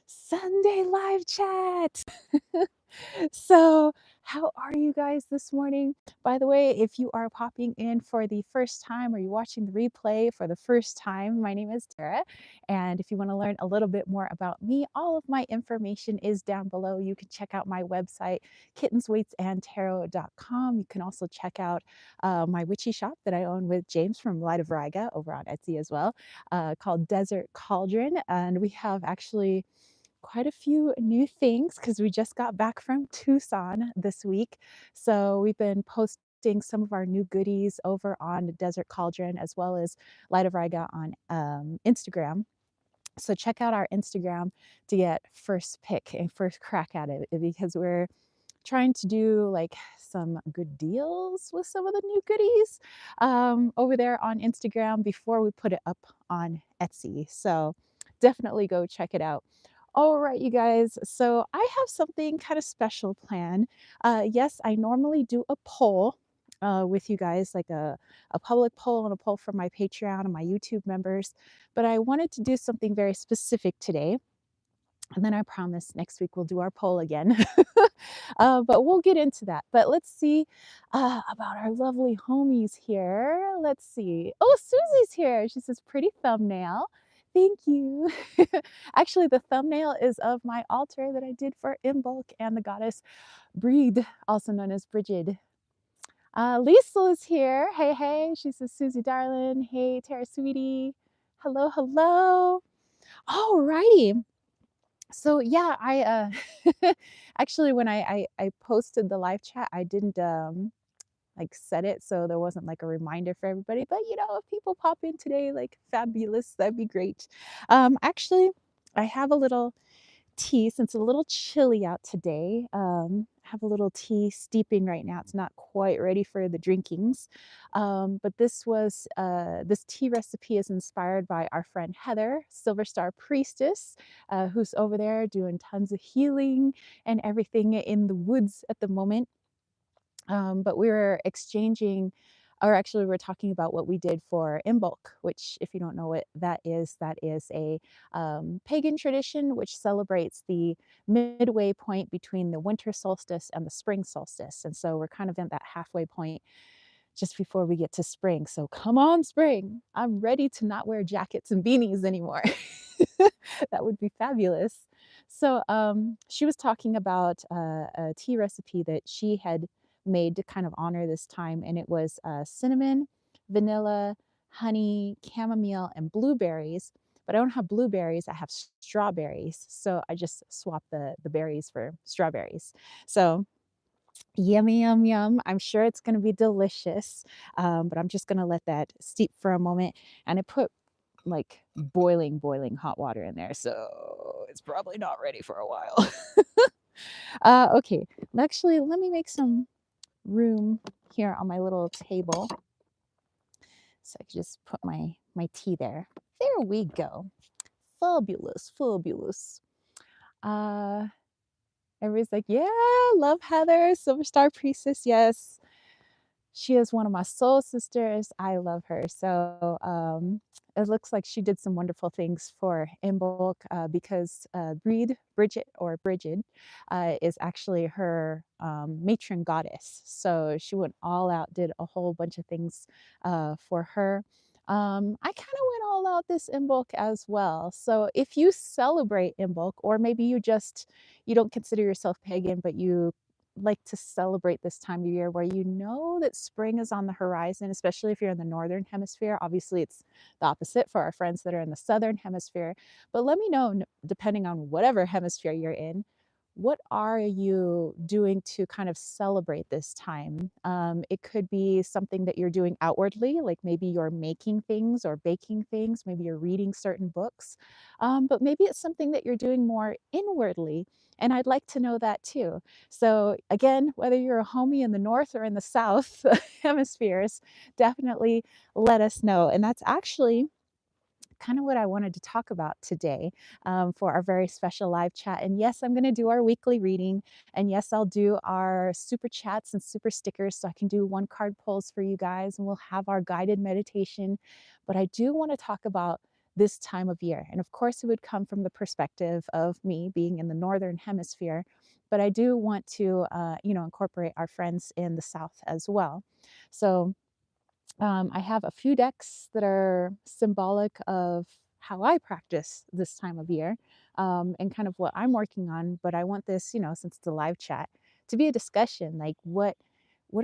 Sunday live chat. So, how are you guys this morning? By the way, if you are popping in for the first time or you're watching the replay for the first time, my name is Tara. And if you want to learn a little bit more about me, all of my information is down below. You can check out my website, kittensweightsandtarot.com. You can also check out my witchy shop that I own with James from Light of Riga over on Etsy as well, called Desert Cauldron. And we have actually quite a few new things because we just got back from Tucson this week. So we've been posting some of our new goodies over on Desert Cauldron as well as Light of Riga on Instagram. So check out our Instagram to get first pick and first crack at it because we're trying to do like some good deals with some of the new goodies over there on Instagram before we put it up on Etsy. So definitely go check it out. All right, you guys. So I have something kind of special planned. Yes, I normally do a poll with you guys, like a public poll and a poll for my Patreon and my YouTube members. But I wanted to do something very specific today. And then I promise next week we'll do our poll again. But we'll get into that. But let's see about our lovely homies here. Let's see. Oh, Susie's here. She says, pretty thumbnail. Thank you. Actually, the thumbnail is of my altar that I did for Imbolc and the goddess Breed, also known as Brigid. Liesl is here. Hey, hey. She says, Susie, darling. Hey, Tara, sweetie. Hello, hello. All righty. So yeah, I actually when I posted the live chat, I didn't like set it so there wasn't like a reminder for everybody. But you know, if people pop in today, like fabulous, that'd be great. Actually, I have a little tea since it's a little chilly out today. I have a little tea steeping right now. It's not quite ready for the drinkings. But this tea recipe is inspired by our friend Heather, Silver Star Priestess, who's over there doing tons of healing and everything in the woods at the moment. But we were exchanging, or actually, we're talking about what we did for Imbolc, which, if you don't know what that is a pagan tradition which celebrates the midway point between the winter solstice and the spring solstice. And so we're kind of in that halfway point just before we get to spring. So come on, spring. I'm ready to not wear jackets and beanies anymore. That would be fabulous. So she was talking about a tea recipe that she had made to kind of honor this time, and it was cinnamon, vanilla, honey, chamomile, and blueberries. But I don't have blueberries, I have strawberries. So I just swapped the berries for strawberries. So yummy, yum, yum. I'm sure it's going to be delicious, but I'm just going to let that steep for a moment. And I put like boiling hot water in there, so it's probably not ready for a while. Okay, actually, let me make some room here on my little table so I can just put my tea there. There we go. Fabulous, fabulous. Uh, everybody's like, yeah, love Heather, Silver Star Priestess. Yes, she is one of my soul sisters. I love her. So it looks like she did some wonderful things for Imbolc because Bridget is actually her matron goddess. So she went all out, did a whole bunch of things for her. I kind of went all out this Imbolc as well. So if you celebrate Imbolc, or maybe you don't consider yourself pagan, but you like to celebrate this time of year where you know that spring is on the horizon, especially if you're in the northern hemisphere. Obviously, it's the opposite for our friends that are in the southern hemisphere. But let me know, depending on whatever hemisphere you're in, what are you doing to kind of celebrate this time? It could be something that you're doing outwardly, like maybe you're making things or baking things, maybe you're reading certain books, but maybe it's something that you're doing more inwardly. And I'd like to know that too. So again, whether you're a homie in the north or in the south hemispheres, definitely let us know. And that's actually kind of what I wanted to talk about today for our very special live chat. And yes, I'm going to do our weekly reading. And yes, I'll do our super chats and super stickers so I can do one card pulls for you guys. And we'll have our guided meditation. But I do want to talk about this time of year. And of course, it would come from the perspective of me being in the northern hemisphere, but I do want to, incorporate our friends in the south as well. So I have a few decks that are symbolic of how I practice this time of year, and kind of what I'm working on. But I want this, since it's a live chat, to be a discussion. Like, what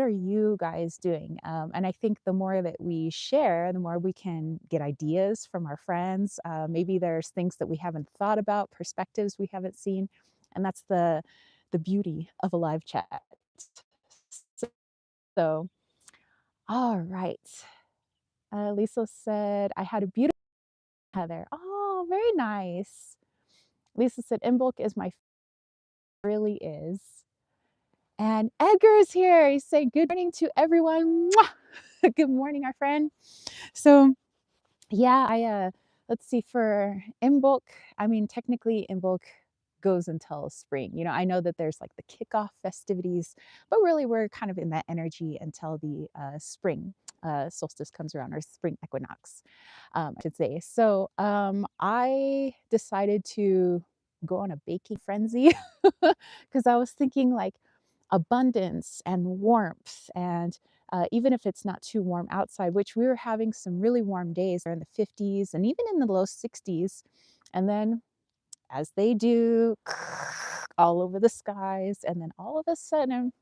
are you guys doing? And I think the more that we share, the more we can get ideas from our friends. Maybe there's things that we haven't thought about, perspectives we haven't seen, and that's the beauty of a live chat. So, all right. Lisa said, I had a beautiful Heather. Oh, very nice. Lisa said, Imbolc is my really is. And Edgar is here. He's saying, good morning to everyone. Mwah! Good morning, our friend. So, yeah, let's see, for Imbolc, I mean, technically, Imbolc goes until spring. I know that there's like the kickoff festivities, but really we're kind of in that energy until the spring solstice comes around, or spring equinox, I should say. So I decided to go on a baking frenzy because I was thinking like abundance and warmth, and even if it's not too warm outside, which we were having some really warm days in the 50s and even in the low 60s. And then, as they do, all over the skies. And then all of a sudden,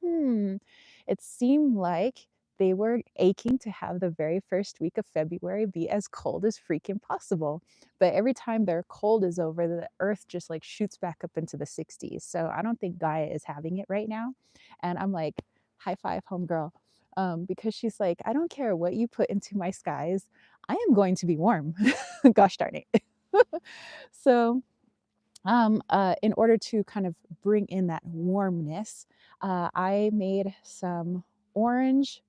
it seemed like they were aching to have the very first week of February be as cold as freaking possible. But every time their cold is over, the earth just like shoots back up into the 60s. So I don't think Gaia is having it right now. And I'm like, high five, homegirl. Because she's like, I don't care what you put into my skies, I am going to be warm. Gosh darn it. So, in order to kind of bring in that warmness, I made some orange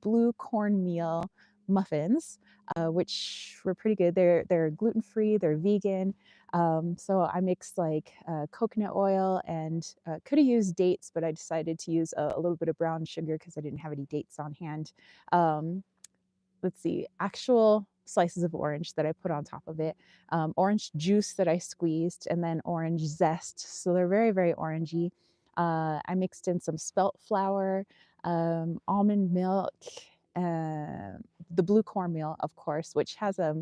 blue cornmeal muffins, which were pretty good. They're gluten free, they're vegan. So I mixed like coconut oil and could have used dates, but I decided to use a little bit of brown sugar because I didn't have any dates on hand. Um, let's see, actual slices of orange that I put on top of it, orange juice that I squeezed, and then orange zest. So they're very, very orangey. I mixed in some spelt flour, almond milk, the blue cornmeal, of course, which has a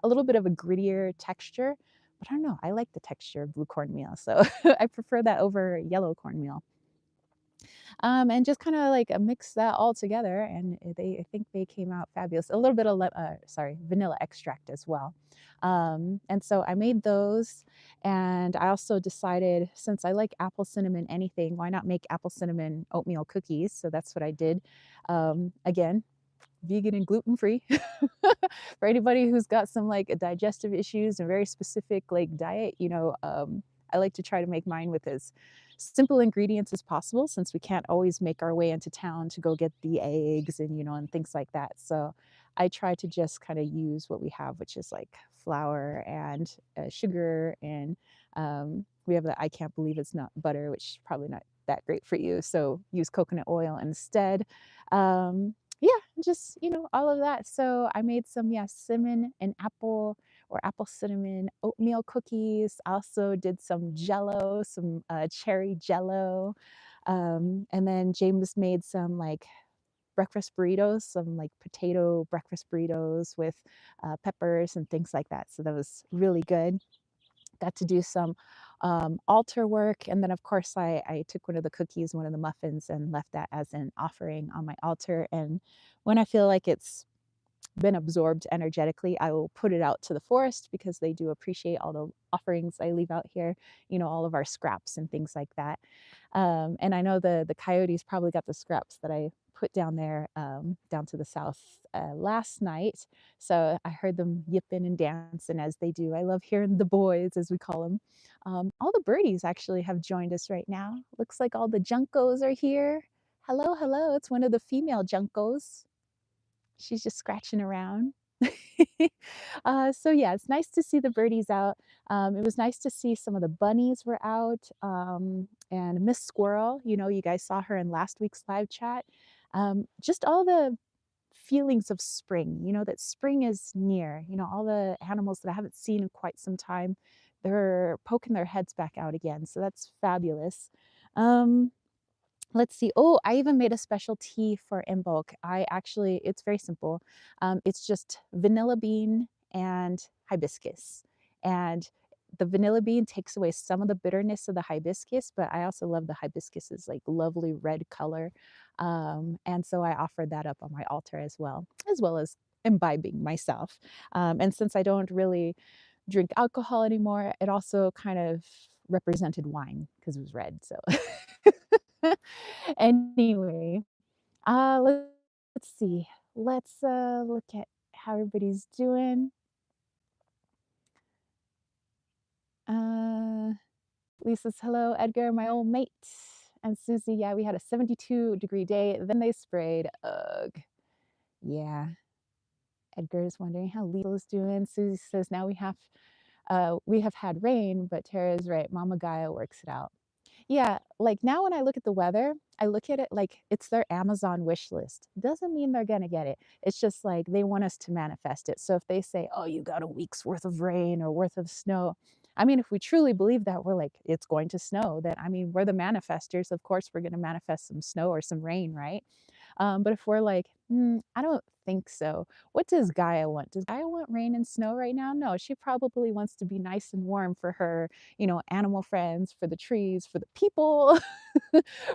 little bit of a grittier texture. But I don't know, I like the texture of blue cornmeal, so I prefer that over yellow cornmeal. And just kind of like mix that all together, and I think they came out fabulous. A little bit of vanilla extract as well. And so I made those, and I also decided, since I like apple cinnamon anything, why not make apple cinnamon oatmeal cookies? So that's what I did. Again, vegan and gluten free. For anybody who's got some like digestive issues and very specific like diet, I like to try to make mine with as simple ingredients as possible, since we can't always make our way into town to go get the eggs and and things like that. So I try to just kind of use what we have, which is like flour and sugar, and we have the I can't believe it's not butter, which is probably not that great for you. So use coconut oil instead. Yeah, just all of that. So I made some, yeah, cinnamon and apple, or apple cinnamon oatmeal cookies. I also did some jello, some cherry jello. And then James made some like breakfast burritos, some like potato breakfast burritos with peppers and things like that. So that was really good. Got to do some altar work. And then, of course, I took one of the cookies, one of the muffins, and left that as an offering on my altar. And when I feel like it's been absorbed energetically, I will put it out to the forest, because they do appreciate all the offerings I leave out here, all of our scraps and things like that. And I know the coyotes probably got the scraps that I put down there, down to the south last night. So I heard them yipping and dancing as they do. I love hearing the boys, as we call them. All the birdies actually have joined us right now. Looks like all the juncos are here. Hello, hello. It's one of the female juncos. She's just scratching around. So yeah, it's nice to see the birdies out. It was nice to see some of the bunnies were out, and Miss Squirrel. You guys saw her in last week's live chat. Just all the feelings of spring, that spring is near. All the animals that I haven't seen in quite some time, they're poking their heads back out again. So that's fabulous. Um, Let's see. Oh, I even made a special tea for Imbolc. It's very simple. It's just vanilla bean and hibiscus. And the vanilla bean takes away some of the bitterness of the hibiscus, but I also love the hibiscus's like lovely red color. And so I offered that up on my altar as well as imbibing myself. And since I don't really drink alcohol anymore, it also kind of represented wine because it was red. So anyway, let's see. Let's look at how everybody's doing. Uh, Lisa's hello, Edgar, my old mate, and Susie. Yeah, we had a 72-degree day. Then they sprayed. Ugh. Yeah. Edgar is wondering how Lisa's doing. Susie says now we have had rain, but Tara's right. Mama Gaia works it out. Yeah, like now when I look at the weather, I look at it like it's their Amazon wish list. Doesn't mean they're gonna get it. It's just like they want us to manifest it. So if they say, "Oh, you got a week's worth of rain or worth of snow," I mean, if we truly believe that we're like it's going to snow, then I mean we're the manifestors. Of course, we're gonna manifest some snow or some rain, right? But if we're like, I don't think so. What does Gaia want? Does Gaia want rain and snow right now? No, she probably wants to be nice and warm for her, animal friends, for the trees, for the people,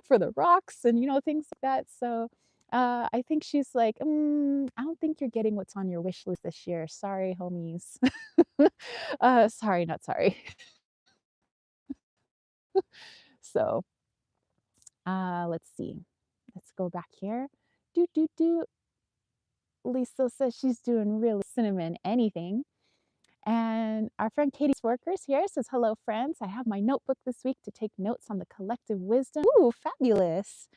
for the rocks, and things like that. So I think she's like, I don't think you're getting what's on your wish list this year. Sorry, homies. Sorry, not sorry. So let's see. Let's go back here. Do do do. Lisa says she's doing really cinnamon anything. And our friend Katie's Workers here says, hello, friends. I have my notebook this week to take notes on the collective wisdom. Ooh, fabulous.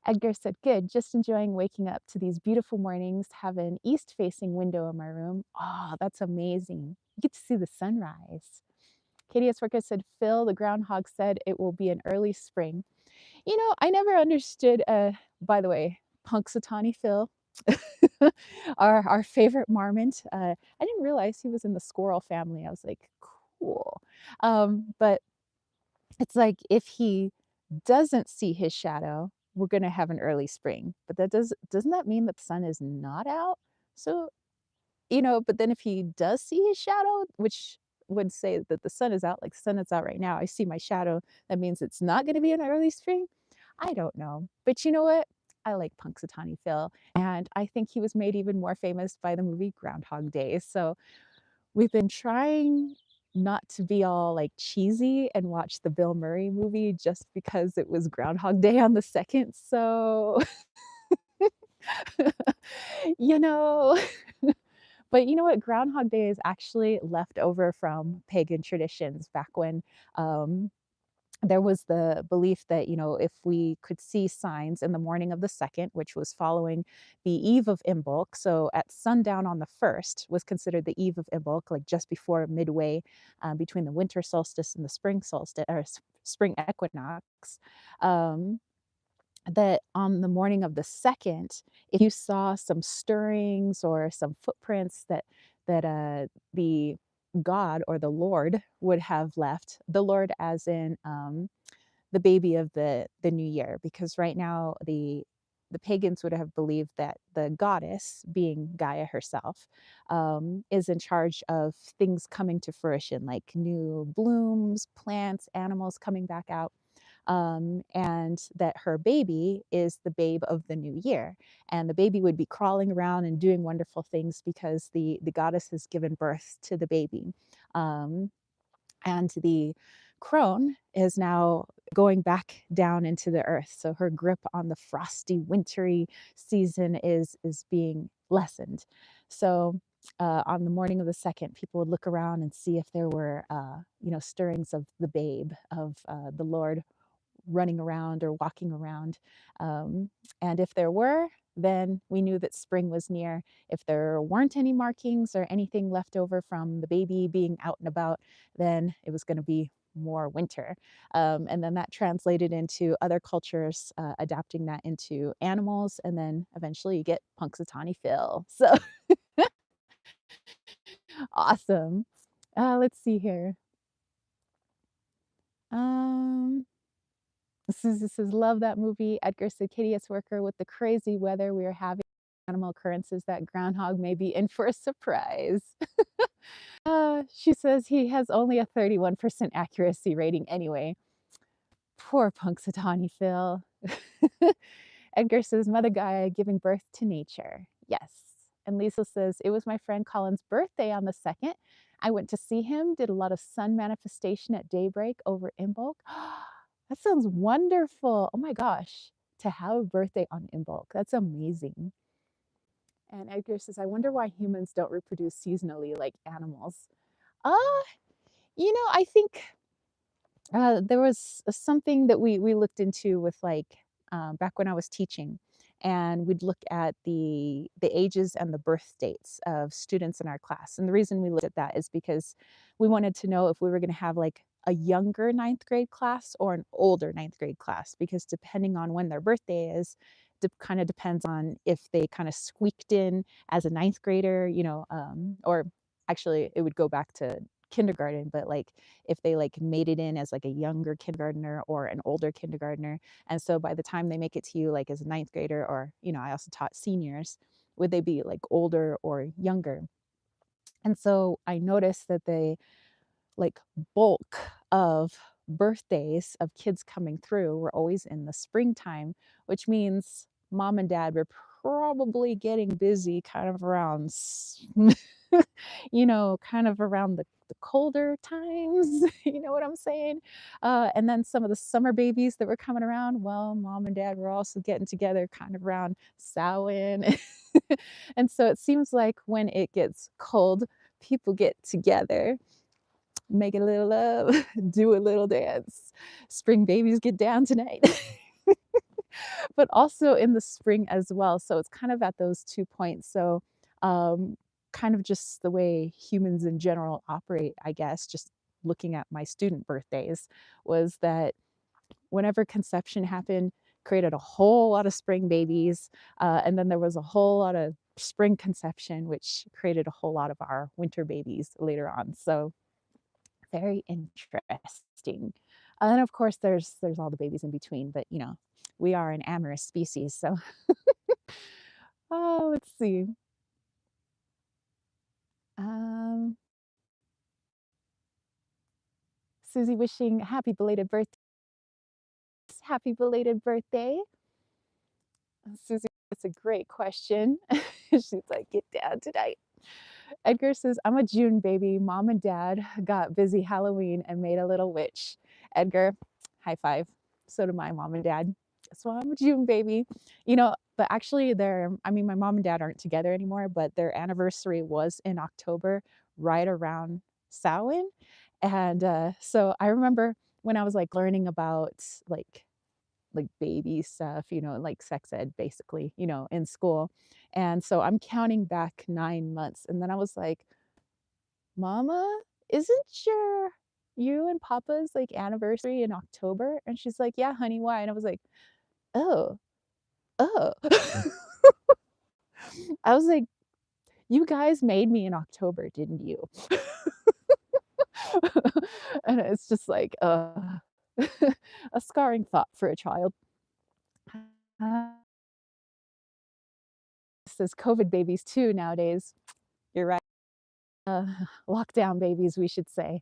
Edgar said, good. Just enjoying waking up to these beautiful mornings. Have an east facing window in my room. Oh, that's amazing. You get to see the sunrise. Katie's Workers said, Phil, the groundhog said it will be an early spring. I never understood, by the way, Punxsutawney Phil, our favorite marmot. I didn't realize he was in the squirrel family. I was like, cool. But it's like if he doesn't see his shadow, we're gonna have an early spring. But doesn't that mean that the sun is not out? So but then if he does see his shadow, which would say that the sun is out, like the sun is out right now, I see my shadow, that means it's not going to be an early spring. I don't know. But you know what? I like Punxsutawney Phil, and I think he was made even more famous by the movie Groundhog Day. So we've been trying not to be all like cheesy and watch the Bill Murray movie just because it was Groundhog Day on the second. So, you know, But you know what? Groundhog Day is actually left over from pagan traditions back when there was the belief that, if we could see signs in the morning of the second, which was following the eve of Imbolc, so at sundown on the first was considered the eve of Imbolc, like just before midway between the winter solstice and the spring solstice or spring equinox. Um, that on the morning of the second, if you saw some stirrings or some footprints that the God or the Lord would have left, the Lord as in the baby of the new year, because right now the pagans would have believed that the goddess, being Gaia herself, is in charge of things coming to fruition, like new blooms, plants, animals coming back out, and that her baby is the babe of the new year, and the baby would be crawling around and doing wonderful things because the goddess has given birth to the baby, and the crone is now going back down into the earth, so her grip on the frosty wintry season is being lessened. So on the morning of the second, people would look around and see if there were stirrings of the babe of the Lord running around or walking around. Um, and if there were, then we knew that spring was near. If there weren't any markings or anything left over from the baby being out and about, then it was going to be more winter. And then that translated into other cultures adapting that into animals, and then eventually you get Punxsutawney Phil. So awesome. Let's see here. Um, Susie says, love that movie. Edgar said, Kitty, worker with the crazy weather we are having, animal occurrences that groundhog may be in for a surprise. She says he has only a 31% accuracy rating anyway. Poor Punxsutawney Phil. Edgar says, Mother Gaia giving birth to nature. Yes. And Lisa says, it was my friend Colin's birthday on the 2nd. I went to see him, did a lot of sun manifestation at daybreak over Imbolc. That sounds wonderful. Oh my gosh, to have a birthday on Imbolc. That's amazing. And Edgar says, I wonder why humans don't reproduce seasonally like animals. Uh, I think there was something that we looked into with like back when I was teaching, and we'd look at the ages and the birth dates of students in our class. And the reason we looked at that is because we wanted to know if we were going to have like a younger ninth grade class or an older ninth grade class, because depending on when their birthday is, kind of depends on if they kind of squeaked in as a ninth grader, or actually it would go back to kindergarten, but like if they like made it in as like a younger kindergartner or an older kindergartner. And so by the time they make it to you like as a ninth grader, or I also taught seniors, would they be like older or younger? And so I noticed that they like bulk of birthdays of kids coming through were always in the springtime, which means mom and dad were probably getting busy kind of around kind of around the colder times. You know what I'm saying? And then some of the summer babies that were coming around, well, mom and dad were also getting together kind of around Samhain. And so it seems like when it gets cold, people get together, make a little love, do a little dance. Spring babies get down tonight. But also in the spring as well. So it's kind of at those 2 points. So kind of just the way humans in general operate, I guess, just looking at my student birthdays, was that whenever conception happened, created a whole lot of spring babies. And then there was a whole lot of spring conception, which created a whole lot of our winter babies later on. So very interesting. And then of course there's all the babies in between, but we are an amorous species. So let's see. Um, Susie wishing happy belated birthday. Happy belated birthday. Susie, that's a great question. She's like, get down tonight. Edgar says, I'm a June baby. Mom and dad got busy Halloween and made a little witch. Edgar, high five. So do my mom and dad. So I'm a June baby. But actually my mom and dad aren't together anymore, but their anniversary was in October, right around Samhain. And so I remember when I was like learning about like baby stuff, like sex ed basically, in school. And so I'm counting back 9 months. And then I was like, Mama, isn't you and Papa's like anniversary in October? And she's like, yeah, honey, why? And I was like, oh, oh. I was like, you guys made me in October, didn't you? And it's just like a scarring thought for a child. Says COVID babies too nowadays. You're right. Uh, Lockdown babies, we should say.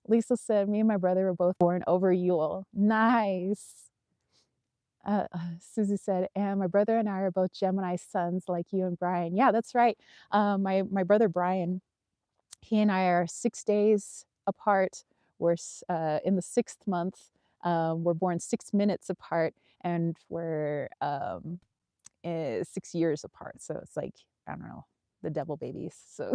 Lisa said, me and my brother were both born over Yule. Nice. Susie said, and my brother and I are both Gemini sons like you and Brian. Yeah, that's right. My brother Brian, he and I are 6 days apart. We're in the 6th month. We're born 6 minutes apart, and we're 6 years apart. So it's like, I don't know, the devil babies. So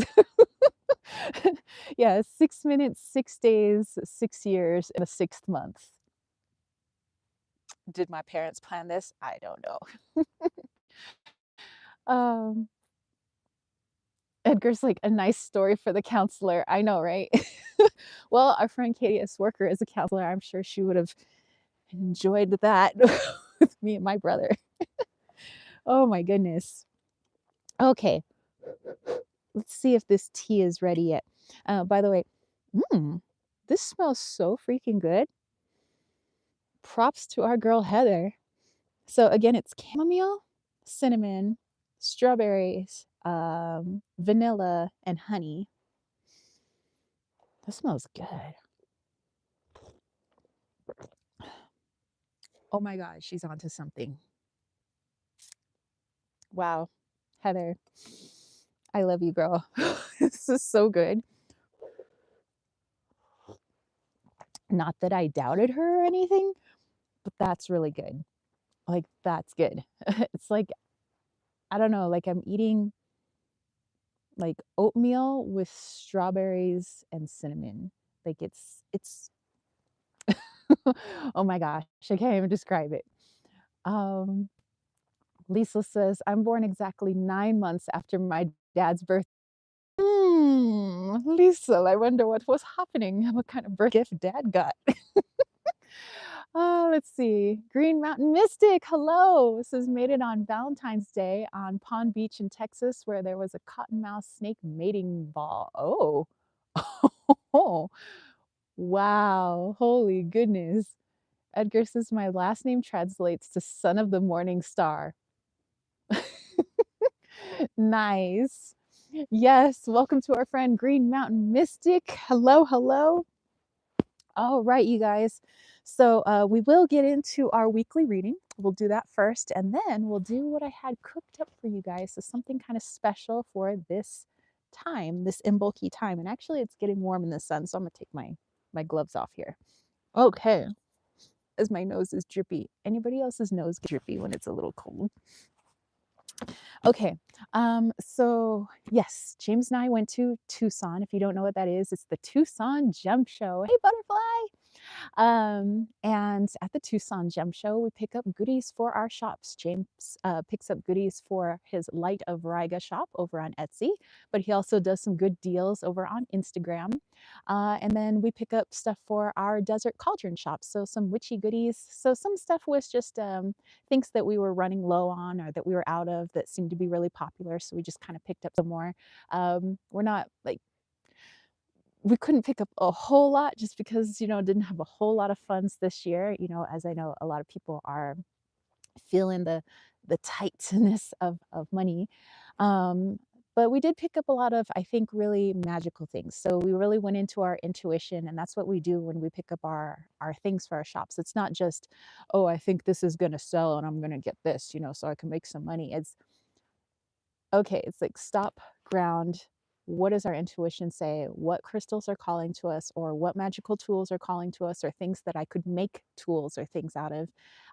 yeah, 6 minutes, 6 days, 6 years in the 6th month. Did my parents plan this? I don't know. Um, Edgar's like, a nice story for the counselor. I know, right? Well, our friend Katie S. Worker is a counselor. I'm sure she would have enjoyed that with me and my brother. Oh my goodness. Okay, let's see if this tea is ready yet. By the way, mmm, this smells so freaking good. Props to our girl Heather. So again, it's chamomile, cinnamon, strawberries, vanilla, and honey. That smells good. Oh my God, she's onto something. Wow, Heather, I love you, girl. This is so good. Not that I doubted her or anything, but that's really good. Like, that's good. It's like, I don't know, like I'm eating like oatmeal with strawberries and cinnamon. Like it's oh my gosh, I can't even describe it. Um, Lisa says, I'm born exactly 9 months after my dad's birth. Lisa, I wonder what was happening. What kind of birth gift dad got? Oh, let's see. Green Mountain Mystic, hello. This is made it on Valentine's Day on Palm Beach in Texas, where there was a cottonmouth snake mating ball. Oh, oh, wow. Holy goodness. Edgar says, my last name translates to son of the morning star. Nice. Yes, welcome to our friend Green Mountain Mystic. Hello, hello. All right, you guys. So we will get into our weekly reading. We'll do that first, and then we'll do what I had cooked up for you guys. So something kind of special for this time, this Imbolc time. And actually, it's getting warm in the sun, so I'm gonna take my gloves off here. Okay, as my nose is drippy. Anybody else's nose gets drippy when it's a little cold? Okay, so yes, James and I went to Tucson. If you don't know what that is, it's the Tucson Gem Show. Hey, butterfly. And at the Tucson Gem Show, we pick up goodies for our shops. James picks up goodies for his Light of Riga shop over on Etsy, but he also does some good deals over on Instagram. And then we pick up stuff for our Desert Cauldron shop. So some witchy goodies. So some stuff was just things that we were running low on or that we were out of that seemed to be really popular. So we just kind of picked up some more. We're not like, we couldn't pick up a whole lot just because, didn't have a whole lot of funds this year, as I know a lot of people are feeling the tightness of money. Um, but we did pick up a lot of, I think, really magical things. So we really went into our intuition, and that's what we do when we pick up our things for our shops. It's not just, oh, I think this is going to sell and I'm going to get this, so I can make some money. It's okay, it's like stop, ground. What does our intuition say? What crystals are calling to us, or what magical tools are calling to us, or things that I could make tools or things out of,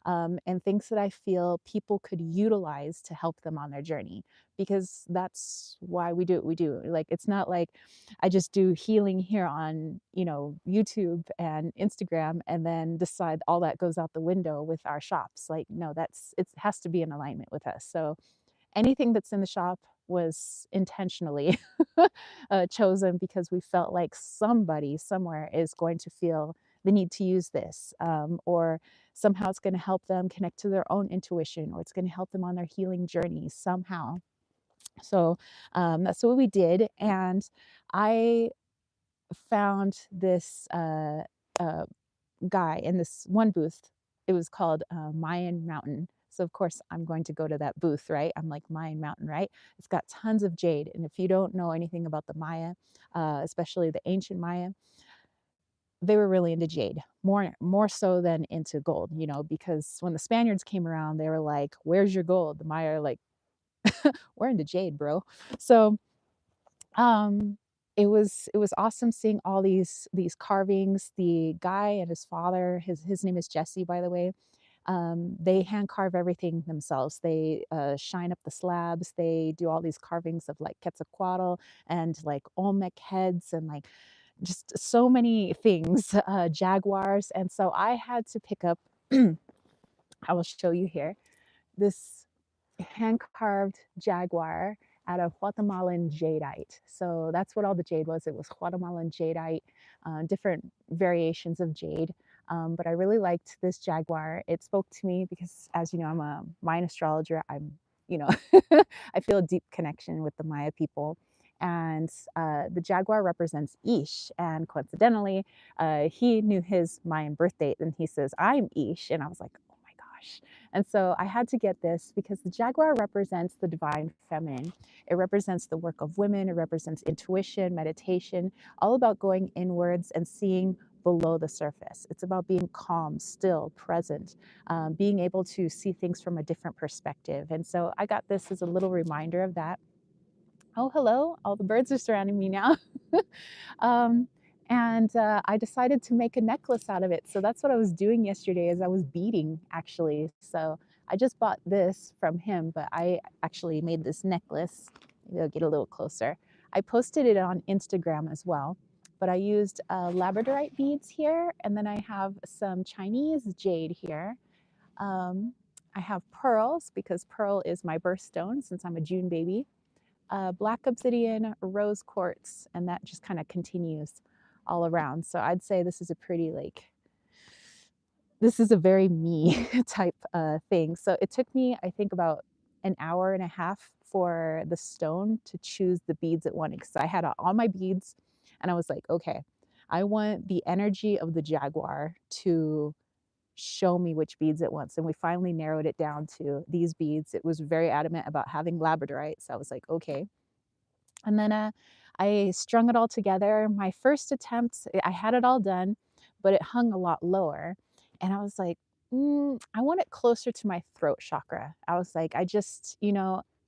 and things that I feel people could utilize to help them on their journey, because that's why we do what we do. Like, it's not like I just do healing here on, YouTube and Instagram and then decide all that goes out the window with our shops. Like, no, it has to be in alignment with us. So anything that's in the shop was intentionally chosen because we felt like somebody somewhere is going to feel the need to use this, or somehow it's going to help them connect to their own intuition, or it's going to help them on their healing journey somehow. So that's what we did. And I found this uh, guy in this one booth. It was called Mayan Mountain. So of course I'm going to go to that booth, right? I'm like, Mayan Mountain, right? It's got tons of jade. And if you don't know anything about the Maya, especially the ancient Maya, they were really into jade, more so than into gold, because when the Spaniards came around, they were like, where's your gold? The Maya are like, we're into jade, bro. So um it was awesome seeing all these carvings. The guy and his father, his name is Jesse, by the way. They hand carve everything themselves. They shine up the slabs. They do all these carvings of like Quetzalcoatl and like Olmec heads and like just so many things, jaguars. And so I had to pick up, I will show you here, this hand carved jaguar. out of Guatemalan jadeite. So that's what all the jade was. It was Guatemalan jadeite, different variations of jade. But I really liked this jaguar. It spoke to me because, as you know, I'm a Mayan astrologer. You know, I feel a deep connection with the Maya people. And the jaguar represents Ish. And coincidentally, he knew his Mayan birth date, and he says, I'm Ish. And I was like, oh my gosh. And so I had to get this because the jaguar represents the divine feminine. It represents the work of women, it represents intuition, meditation, all about going inwards and seeing below the surface. It's about being calm, still, present, being able to see things from a different perspective. And so I got this as a little reminder of that. Oh, hello. All the birds are surrounding me now. um, and I decided to make a necklace out of it. So that's what I was doing yesterday as I was beading, actually. So I just bought this from him, but I actually made this necklace. Maybe I'll get a little closer. I posted it on Instagram as well, but I used labradorite beads here, and then I have some Chinese jade here. I have pearls because pearl is my birthstone since I'm a June baby. Black obsidian, rose quartz, and that just kind of continues all around. So I'd say this is a pretty this is a very me type thing. So it took me, I think, about an hour and a half for the stone to choose the beads it wanted because I had all my beads and I was like, okay, I want the energy of the jaguar to show me which beads it wants. And we finally narrowed it down to these beads. It was very adamant about having labradorite. So I was like, okay, and then I strung it all together. My first attempt, I had it all done, but it hung a lot lower. And I was like, I want it closer to my throat chakra. I was like, I just,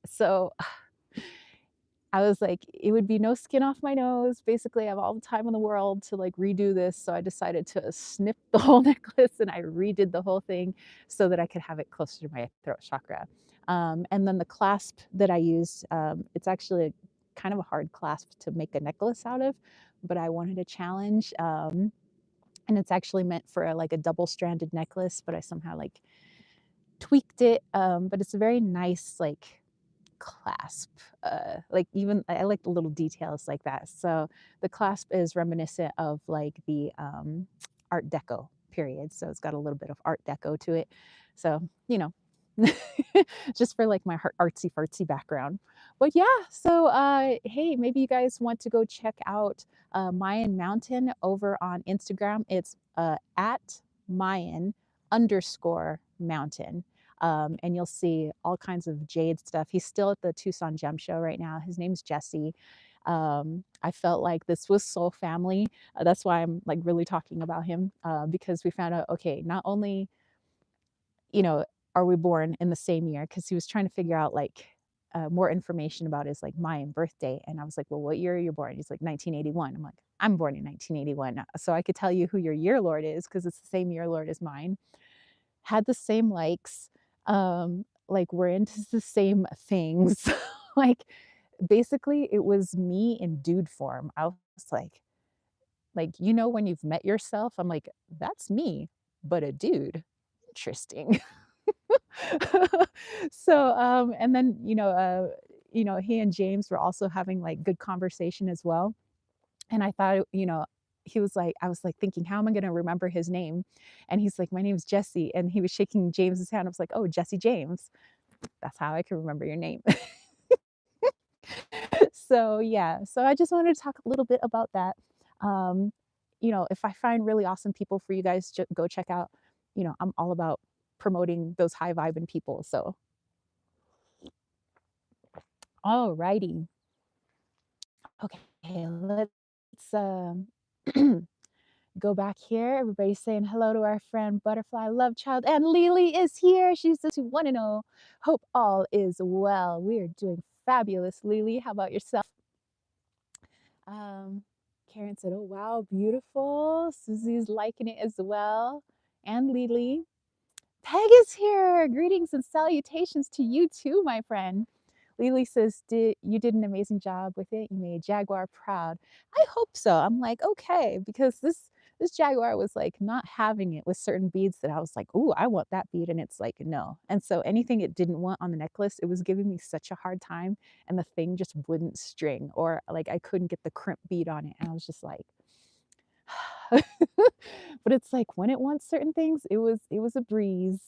so I was like, it would be no skin off my nose. Basically, I have all the time in the world to like redo this. So I decided to snip the whole necklace and I redid the whole thing so that I could have it closer to my throat chakra. And then the clasp that I used, it's actually kind of a hard clasp to make a necklace out of, but I wanted a challenge. And it's actually meant for like a double stranded necklace, but I somehow like tweaked it. But it's a very nice, like, clasp. Like even I like the little details like that. So the clasp is reminiscent of like the Art Deco period. So it's got a little bit of Art Deco to it. So, just for like my artsy fartsy background. But yeah, so hey, maybe you guys want to go check out Mayan Mountain over on Instagram. It's at Mayan underscore mountain. And you'll see all kinds of jade stuff. He's still at the Tucson Gem Show right now. His name's Jesse. I felt like this was soul family. That's why I'm like really talking about him because we found out, okay, not only, you know, are we born in the same year? Because he was trying to figure out like more information about his like Mayan birthday. And I was like, well, what year are you born? He's like 1981. I'm like, I'm born in 1981. So I could tell you who your year lord is because it's the same year lord as mine. Had the same likes, like we're into the same things. Like basically it was me in dude form. I was when you've met yourself, I'm like, that's me, but a dude. Interesting. So and then he and James were also having like good conversation as well. And I thought, he was like, I was like thinking, how am I going to remember his name? And he's like, my name's Jesse. And he was shaking James's hand. I was like, oh, Jesse James. That's how I can remember your name. So yeah, so I just wanted to talk a little bit about that. Um, if I find really awesome people for you guys to go check out, I'm all about promoting those high vibing people. So, all righty. Okay, let's go back here. Everybody's saying hello to our friend Butterfly Love Child. And Lily is here. She's just want to know. Hope all is well. We are doing fabulous, Lily. How about yourself? Um, Karen said, oh, wow, beautiful. Susie's liking it as well. And Lily. Peg is here. Greetings and salutations to you too, my friend. Lily says, you did an amazing job with it. You made Jaguar proud. I hope so. I'm like, okay, because this jaguar was like not having it with certain beads that I was like, "Ooh, I want that bead." And it's like, no. And so anything it didn't want on the necklace, it was giving me such a hard time. And the thing just wouldn't string, or like I couldn't get the crimp bead on it. And I was just like, but it's like when it wants certain things, it was a breeze.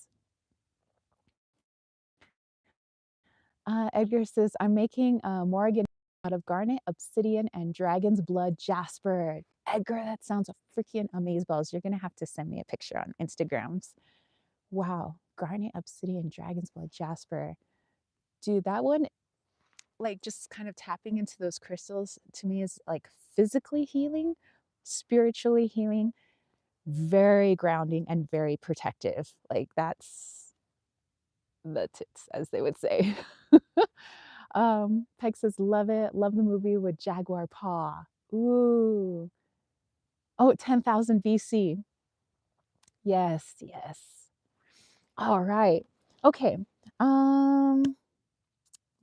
Edgar says, I'm making Morgan out of garnet, obsidian, and dragon's blood jasper. Edgar, that sounds freaking amazeballs. You're gonna have to send me a picture on Instagrams. Wow, garnet, obsidian, dragon's blood jasper. Dude, that one, like just kind of tapping into those crystals to me is like physically healing, spiritually healing, very grounding and very protective. Like that's the tits, as they would say. Peg says, love it. Love the movie with Jaguar Paw. Ooh. Oh, 10,000 BC. Yes, yes. All right. Okay. Um,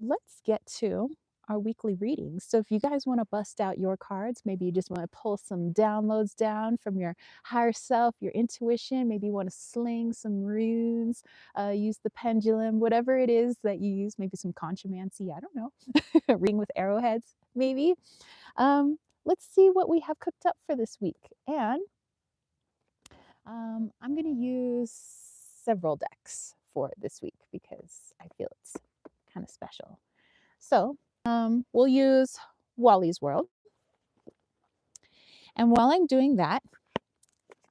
let's get to our weekly readings. So if you guys want to bust out your cards, maybe you just want to pull some downloads down from your higher self, your intuition, maybe you want to sling some runes, use the pendulum, whatever it is that you use, maybe some conchomancy, I don't know, reading with arrowheads, maybe. Let's see what we have cooked up for this week. And I'm going to use several decks for this week because I feel it's kind of special. So we'll use Wally's World. And while I'm doing that,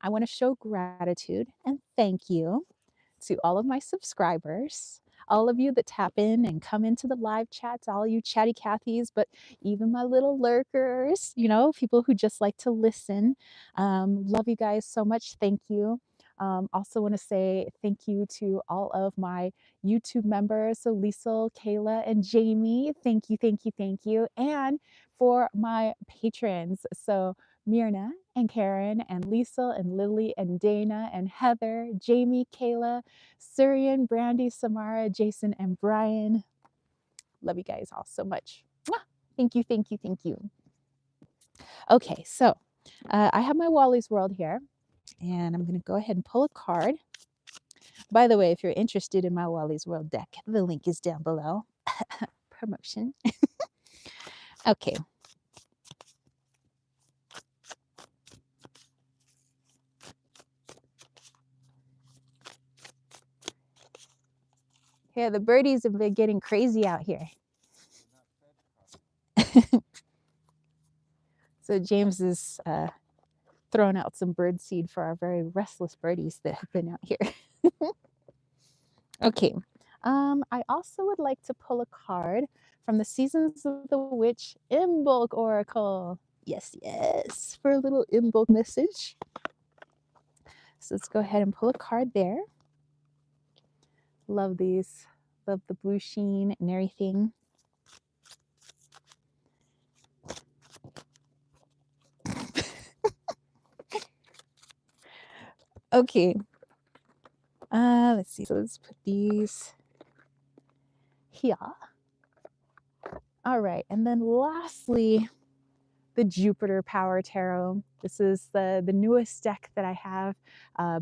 I want to show gratitude and thank you to all of my subscribers, all of you that tap in and come into the live chats, all you chatty Cathys, but even my little lurkers, you know, people who just like to listen. Love you guys so much. Thank you. Also want to say thank you to all of my YouTube members, so Liesel, Kayla, and Jamie. Thank you, thank you, thank you. And for my patrons, so Myrna and Karen and Liesel and Lily and Dana and Heather, Jamie, Kayla, Surian, Brandy, Samara, Jason, and Brian. Love you guys all so much. Mwah! Thank you, thank you, thank you. Okay, so I have my Wally's World here, and I'm going to go ahead and pull a card. By the way, if you're interested in my Wally's World deck, the link is down below. Promotion. Okay. Yeah, the birdies have been getting crazy out here. So James is throwing out some bird seed for our very restless birdies that have been out here. Okay. I also would like to pull a card from the Seasons of the Witch Imbolc Oracle. Yes, yes, for a little Imbolc message. So let's go ahead and pull a card there. Love these. Love the blue sheen and everything. Okay. Let's see. So let's put these here. All right. And then lastly, the Jupiter Power Tarot. This is the newest deck that I have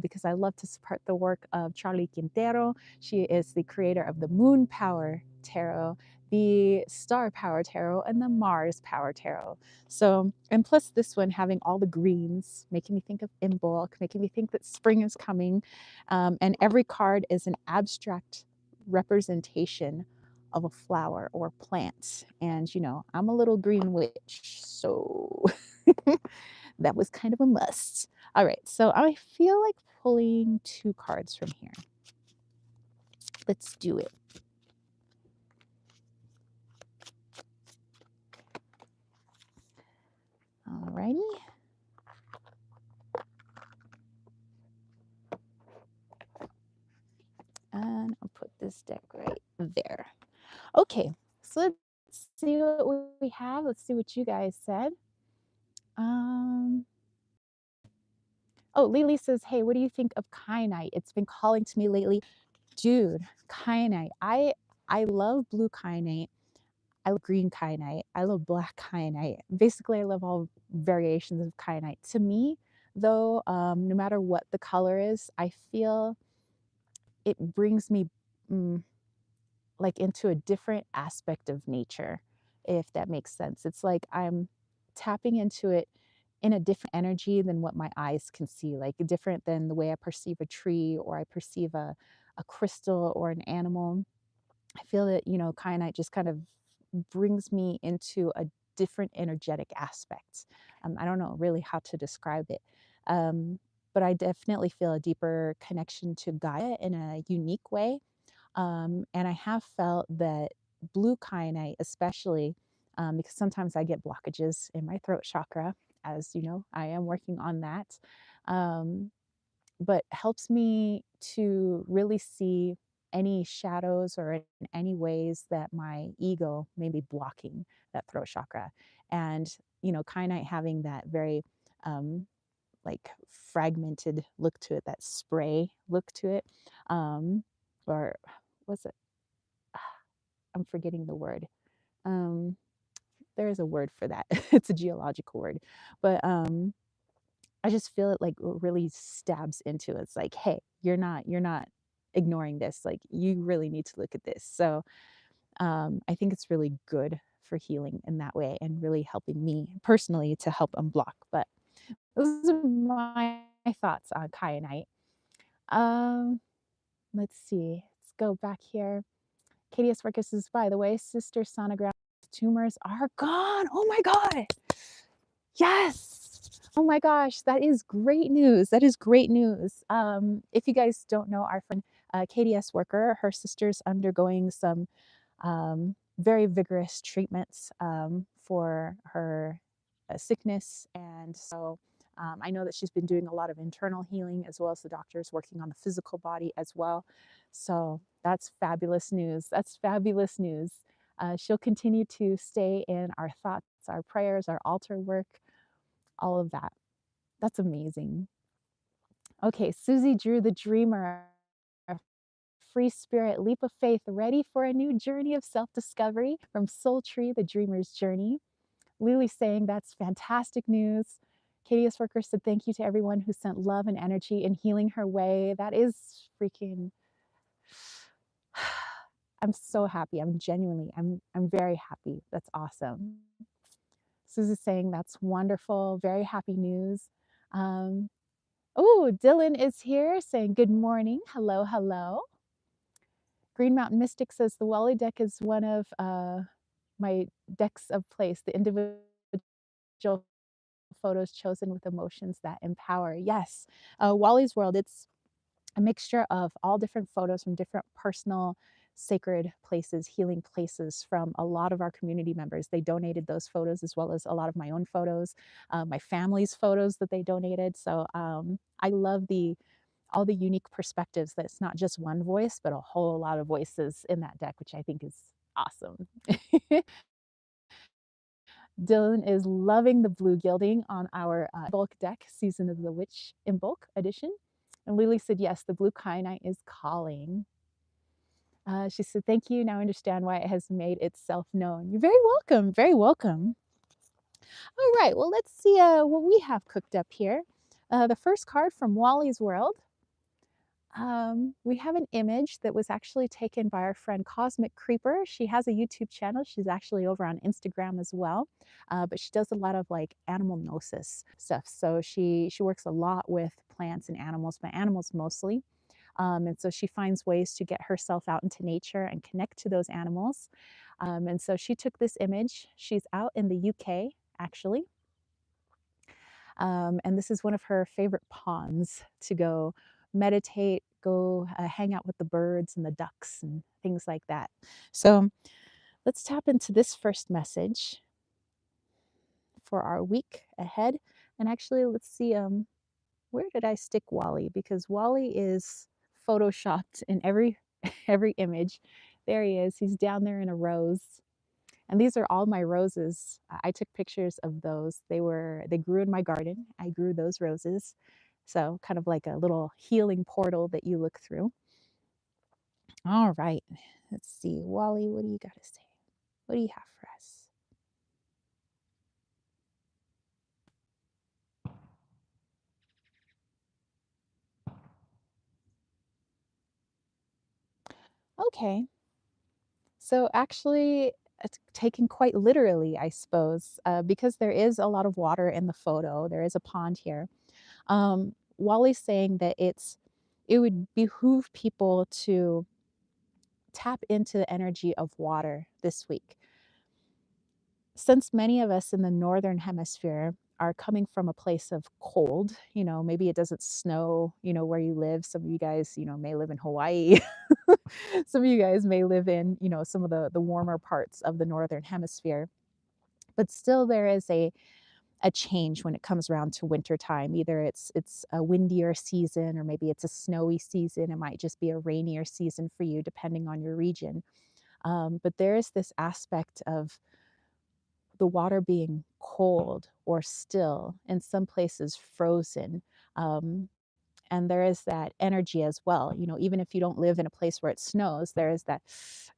because I love to support the work of Charlie Quintero. She is the creator of the Moon Power Tarot, the Star Power Tarot, and the Mars Power Tarot. So, and plus this one having all the greens, making me think of Imbolc, making me think that spring is coming. And every card is an abstract representation of a flower or plant. And you know, I'm a little green witch, so that was kind of a must. All right, so I feel like pulling 2 cards from here. Let's do it. All righty. And I'll put this deck right there. Okay, so let's see what we have. Let's see what you guys said. Oh, Lily says, hey, what do you think of kyanite? It's been calling to me lately. Dude, kyanite. I love blue kyanite. I love green kyanite. I love black kyanite. Basically, I love all variations of kyanite. To me, though, no matter what the color is, I feel it brings me, mm, like, into a different aspect of nature, if that makes sense. It's like I'm tapping into it in a different energy than what my eyes can see, like, different than the way I perceive a tree or I perceive a crystal or an animal. I feel that, kyanite just kind of brings me into a different energetic aspect. I don't know really how to describe it. Um, but I definitely feel a deeper connection to Gaia in a unique way. And I have felt that blue kyanite, especially, because sometimes I get blockages in my throat chakra, as you know, I am working on that. Um, but helps me to really see any shadows or in any ways that my ego may be blocking that throat chakra. And, kyanite having that very like fragmented look to it, that spray look to it. Or was it? I'm forgetting the word. Um, there is a word for that. It's a geological word. But I just feel it like really stabs into it. It's like, hey, you're not ignoring this. Like you really need to look at this. So I think it's really good for healing in that way and really helping me personally to help unblock. But those are my thoughts on kyanite. Um, let's see. Let's go back here. KDS Workers says, by the way, sister sonogram tumors are gone. Oh my God. Yes. Oh my gosh, that is great news. That is great news. If you guys don't know our friend KDS Worker, her sister's undergoing some very vigorous treatments for her sickness. And so I know that she's been doing a lot of internal healing as well as the doctors working on the physical body as well. So that's fabulous news. That's fabulous news. She'll continue to stay in our thoughts, our prayers, our altar work, all of that. That's amazing. Okay, Susie Drew the Dreamer, free spirit, leap of faith, ready for a new journey of self discovery from Soul Tree, the Dreamer's Journey. Lily saying that's fantastic news. KDS Worker said thank you to everyone who sent love and energy in healing her way. That is freaking. I'm so happy. I'm very happy. That's awesome. Susie's saying that's wonderful. Very happy news. Um, oh, Dylan is here saying good morning. Hello, hello. Green Mountain Mystic says the Wally deck is one of my decks of place, the individual photos chosen with emotions that empower. Yes, Wally's World, it's a mixture of all different photos from different personal sacred places, healing places from a lot of our community members. They donated those photos as well as a lot of my own photos, my family's photos that they donated. So I love all the unique perspectives, that it's not just one voice, but a whole lot of voices in that deck, which I think is awesome. Dylan is loving the blue gilding on our Imbolc deck, Season of the Witch Imbolc edition. And Lily said, yes, the blue kyanite is calling. She said, thank you. Now I understand why it has made itself known. You're very welcome. Very welcome. All right. Well, let's see what we have cooked up here. The first card from Wally's World. We have an image that was actually taken by our friend Cosmic Creeper. She has a YouTube channel. She's actually over on Instagram as well, but she does a lot of like animal gnosis stuff. So she works a lot with plants and animals, but animals mostly. And so she finds ways to get herself out into nature and connect to those animals. And so she took this image. She's out in the UK actually. And this is one of her favorite ponds to go meditate, go hang out with the birds and the ducks and things like that. So let's tap into this first message for our week ahead. And actually, let's see, where did I stick Wally? Because Wally is photoshopped in every every image. There he is. He's down there in a rose. And these are all my roses. I took pictures of those. They grew in my garden. I grew those roses. So kind of like a little healing portal that you look through. All right. Let's see. Wally, what do you got to say? What do you have for us? Okay. So actually, it's taken quite literally, I suppose, because there is a lot of water in the photo. There is a pond here. Wally's saying that it would behoove people to tap into the energy of water this week. Since many of us in the northern hemisphere are coming from a place of cold, maybe it doesn't snow, where you live. Some of you guys, may live in Hawaii. Some of you guys may live in, some of the warmer parts of the northern hemisphere. But still there is a change when it comes around to winter time. Either it's a windier season, or maybe it's a snowy season. It might just be a rainier season for you, depending on your region. But there is this aspect of the water being cold or still, in some places frozen. Um, and there is that energy as well. Even if you don't live in a place where it snows, there is that,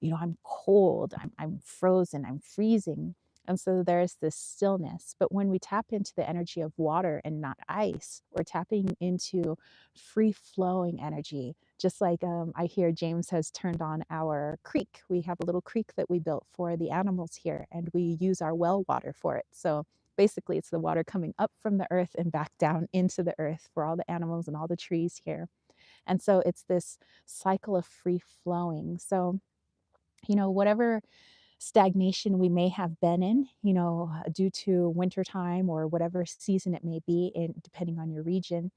I'm cold, I'm frozen, I'm freezing. And so there is this stillness. But when we tap into the energy of water and not ice, we're tapping into free flowing energy. Just like I hear James has turned on our creek. We have a little creek that we built for the animals here, and we use our well water for it. So basically, it's the water coming up from the earth and back down into the earth for all the animals and all the trees here. And so it's this cycle of free flowing. So, whatever stagnation we may have been in, due to wintertime or whatever season it may be, depending on your region,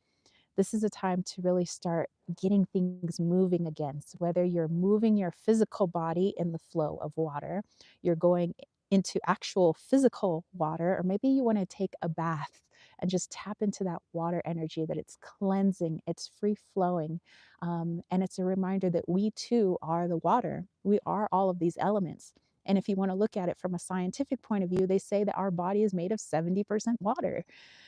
this is a time to really start getting things moving again. So whether you're moving your physical body in the flow of water, you're going into actual physical water, or maybe you want to take a bath and just tap into that water energy, that it's cleansing, it's free flowing. And it's a reminder that we too are the water. We are all of these elements. And if you want to look at it from a scientific point of view, they say that our body is made of 70% water.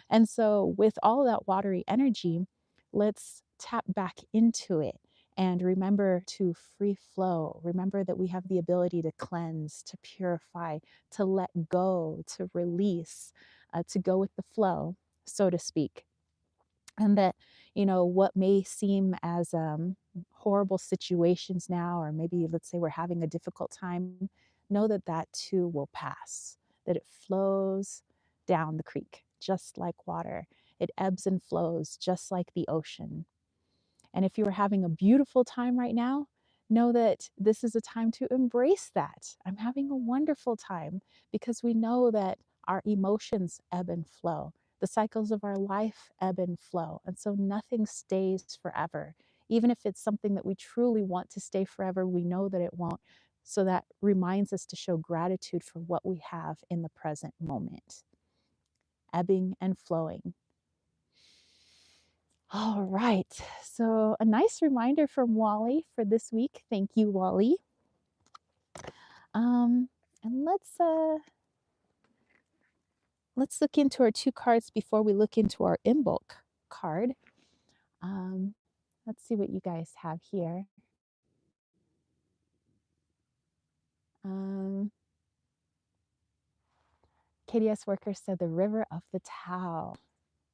And so, with all of that watery energy, let's tap back into it and remember to free flow. Remember that we have the ability to cleanse, to purify, to let go, to release, to go with the flow, so to speak. And that, what may seem as horrible situations now, or maybe let's say we're having a difficult time, know that that too will pass, that it flows down the creek just like water. It ebbs and flows just like the ocean. And if you are having a beautiful time right now, know that this is a time to embrace that. I'm having a wonderful time, because we know that our emotions ebb and flow. The cycles of our life ebb and flow. And so nothing stays forever. Even if it's something that we truly want to stay forever, we know that it won't. So that reminds us to show gratitude for what we have in the present moment. Ebbing and flowing. All right. So a nice reminder from Wally for this week. Thank you, Wally. And let's look into our two cards before we look into our Imbolc card. Um, let's see what you guys have here. KDS Worker said the River of the Tao.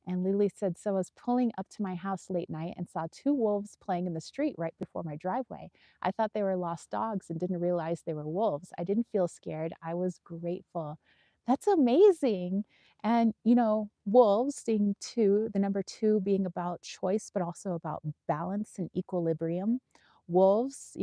And Lily said, so I was pulling up to my house late night and saw two wolves playing in the street right before my driveway. I thought they were lost dogs and didn't realize they were wolves. I didn't feel scared. I was grateful. That's amazing. And, wolves, seeing two, the number two being about choice, but also about balance and equilibrium. Wolves,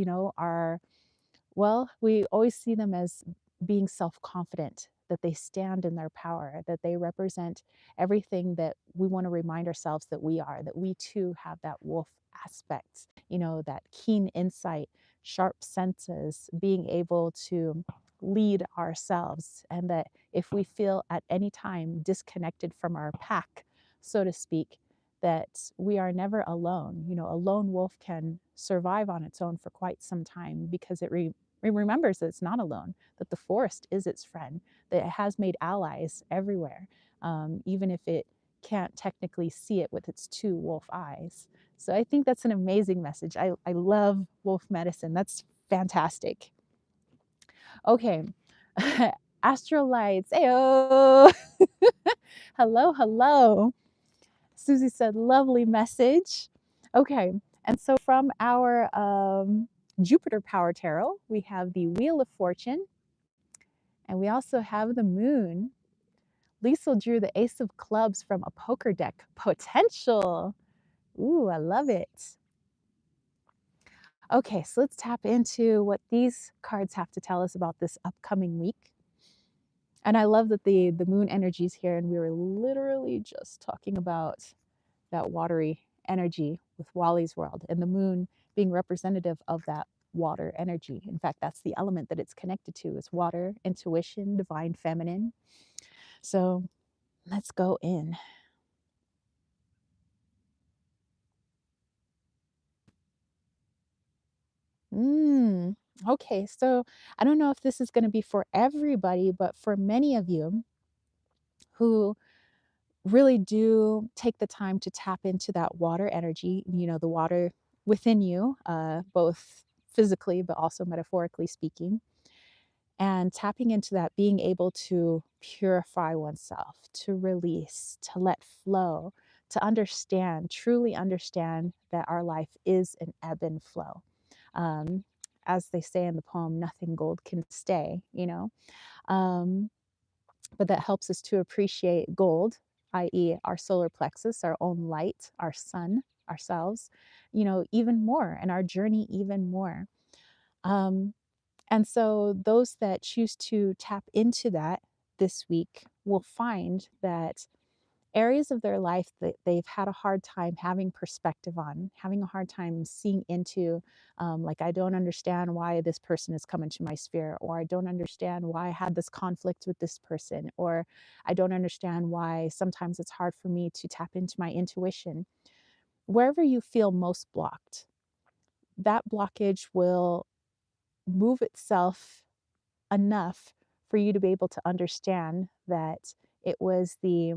we always see them as being self-confident, that they stand in their power, that they represent everything that we want to remind ourselves that we are, that we too have that wolf aspect, that keen insight, sharp senses, being able to lead ourselves. And that if we feel at any time disconnected from our pack, so to speak, that we are never alone. A lone wolf can survive on its own for quite some time, because it remembers that it's not alone, that the forest is its friend, that it has made allies everywhere, even if it can't technically see it with its two wolf eyes. So I think that's an amazing message. I love wolf medicine. That's fantastic. Okay. Astrolites. Ayo. Hello, hello. Susie said, lovely message. Okay. And so from our Jupiter Power Tarot, we have the Wheel of Fortune, and we also have the Moon. Liesl drew the Ace of Clubs from a poker deck. Potential. Ooh, I love it. Okay, so let's tap into what these cards have to tell us about this upcoming week. And I love that the moon energy is here, and we were literally just talking about that watery energy with Wally's world, and the moon being representative of that water energy. In fact, that's the element that it's connected to, is water, intuition, divine feminine. So let's go in. Okay, so I don't know if this is going to be for everybody, but for many of you who really do take the time to tap into that water energy, the water within you, both physically but also metaphorically speaking, and tapping into that, being able to purify oneself, to release, to let flow, to understand, truly understand that our life is an ebb and flow. Um, as they say in the poem, nothing gold can stay, Um, but that helps us to appreciate gold, i.e., our solar plexus, our own light, our sun, ourselves, even more, and our journey even more. Um, and so, those that choose to tap into that this week will find that areas of their life that they've had a hard time having perspective on, having a hard time seeing into, like, I don't understand why this person is coming to my sphere, or I don't understand why I had this conflict with this person, or I don't understand why sometimes it's hard for me to tap into my intuition. Wherever you feel most blocked, that blockage will move itself enough for you to be able to understand that it was the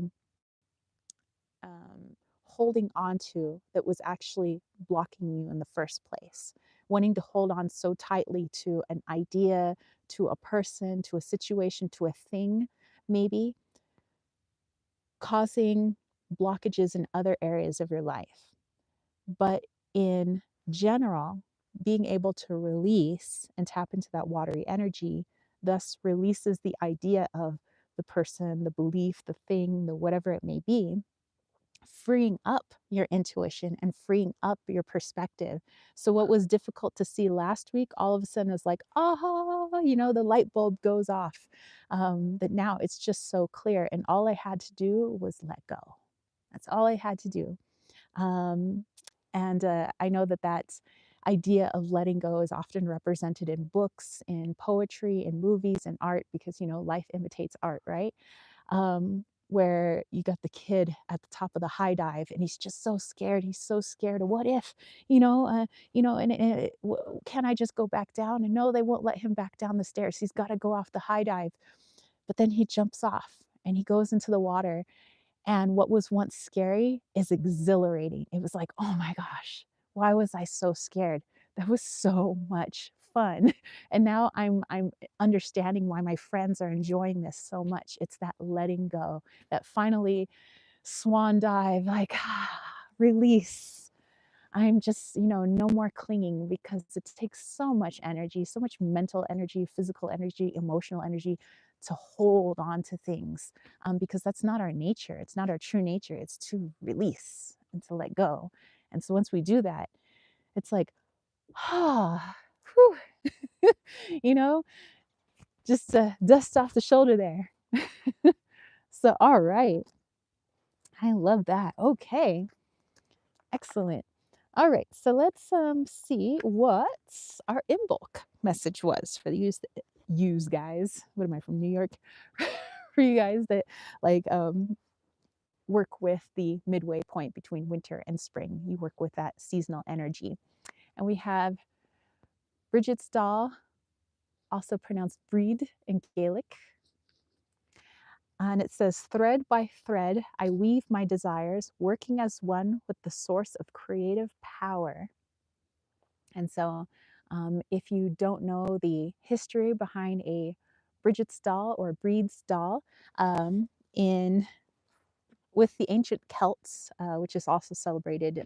holding on to that was actually blocking you in the first place. Wanting to hold on so tightly to an idea, to a person, to a situation, to a thing, maybe causing blockages in other areas of your life. But in general, being able to release and tap into that watery energy thus releases the idea of the person, the belief, the thing, the whatever it may be, freeing up your intuition and freeing up your perspective. So what was difficult to see last week, all of a sudden is like, aha, the light bulb goes off. That now it's just so clear. And all I had to do was let go. That's all I had to do. And I know that idea of letting go is often represented in books, in poetry, in movies, and art, because, life imitates art, right? Where you got the kid at the top of the high dive, and he's just so scared. He's so scared of what if, can I just go back down? And no, they won't let him back down the stairs. He's got to go off the high dive. But then he jumps off and he goes into the water, and what was once scary is exhilarating. It was like, oh my gosh, why was I so scared? That was so much fun. And now I'm understanding why my friends are enjoying this so much. It's that letting go, that finally swan dive, like release. I'm just, no more clinging, because it takes so much energy, so much mental energy, physical energy, emotional energy to hold on to things, because that's not our nature. It's not our true nature. It's to release and to let go. And so once we do that, it's like, whew, you know, just dust off the shoulder there. So, all right. I love that. Okay. Excellent. All right, so let's see what our Imbolc message was for the use guys. What am I, from New York? For you guys that like work with the midway point between winter and spring. You work with that seasonal energy. And we have Bridget's doll, also pronounced breed in Gaelic. And it says, thread by thread, I weave my desires, working as one with the source of creative power. And so, if you don't know the history behind a Bridget's doll or Breed's doll, in with the ancient Celts, which is also celebrated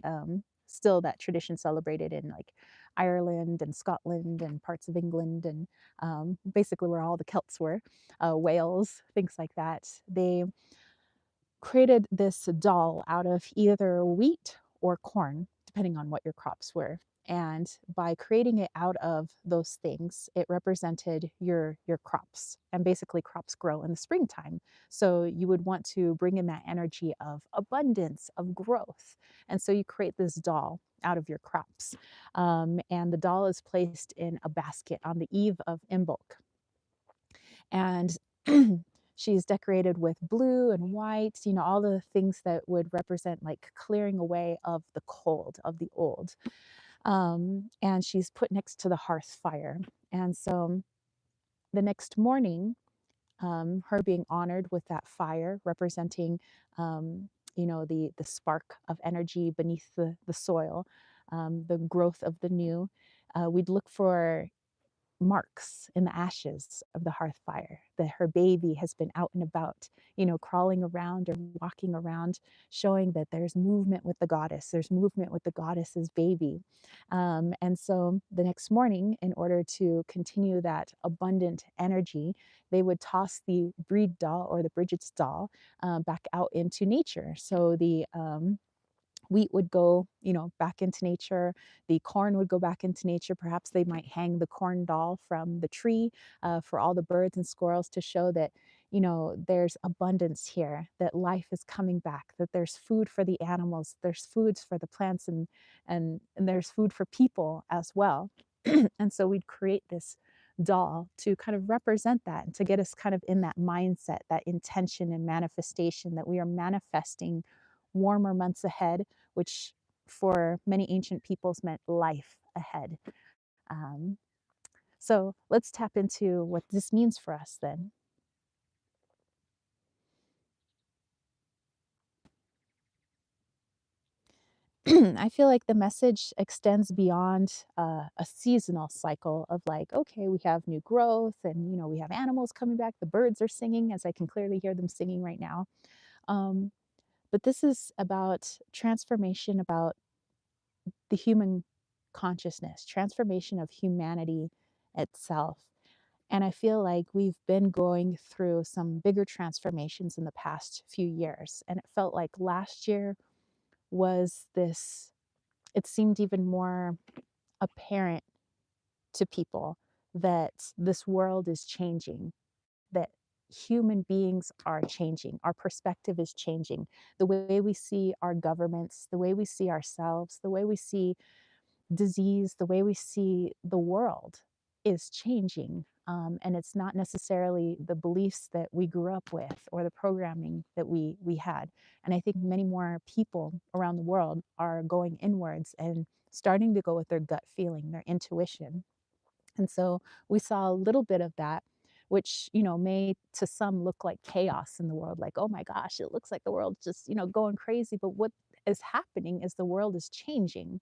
still that tradition celebrated in like Ireland and Scotland and parts of England and basically where all the Celts were, Wales, things like that. They created this doll out of either wheat or corn, depending on what your crops were. And by creating it out of those things, it represented your crops. And basically, crops grow in the springtime. So you would want to bring in that energy of abundance, of growth. And so you create this doll out of your crops. And the doll is placed in a basket on the eve of Imbolc. And she's decorated with blue and white, you know, all the things that would represent like clearing away of the cold of the old. And she's put next to the hearth fire. And so the next morning, her being honored with that fire representing, you know, the spark of energy beneath the soil, the growth of the new. We'd look for marks in the ashes of the hearth fire, that her baby has been out and about, you know, crawling around or walking around, showing that there's movement with the goddess, there's movement with the goddess's baby. And so the next morning, in order to continue that abundant energy, they would toss the breed doll or the Bridget's doll back out into nature. So the wheat would go, you know, back into nature. The corn would go back into nature. Perhaps they might hang the corn doll from the tree for all the birds and squirrels to show that, you know, there's abundance here, that life is coming back, that there's food for the animals, there's foods for the plants, and there's food for people as well. And so we'd create this doll to kind of represent that and to get us kind of in that mindset, that intention and manifestation that we are manifesting warmer months ahead, which for many ancient peoples meant life ahead. Um, so let's tap into what this means for us then. I feel like the message extends beyond a seasonal cycle of like, okay, we have new growth and, you know, we have animals coming back. The birds are singing, as I can clearly hear them singing right now. Um, but this is about transformation, about the human consciousness, transformation of humanity itself. And I feel like we've been going through some bigger transformations in the past few years. And it felt like last year was this, it seemed even more apparent to people that this world is changing, that human beings are changing, our perspective is changing, the way we see our governments, the way we see ourselves, the way we see disease, the way we see the world is changing. And it's not necessarily the beliefs that we grew up with or the programming that we had. And I think many more people around the world are going inwards and starting to go with their gut feeling, their intuition. And so we saw a little bit of that, which, you know, may to some look like chaos in the world, like, oh my gosh, it looks like the world's just, you know, going crazy. But what is happening is the world is changing.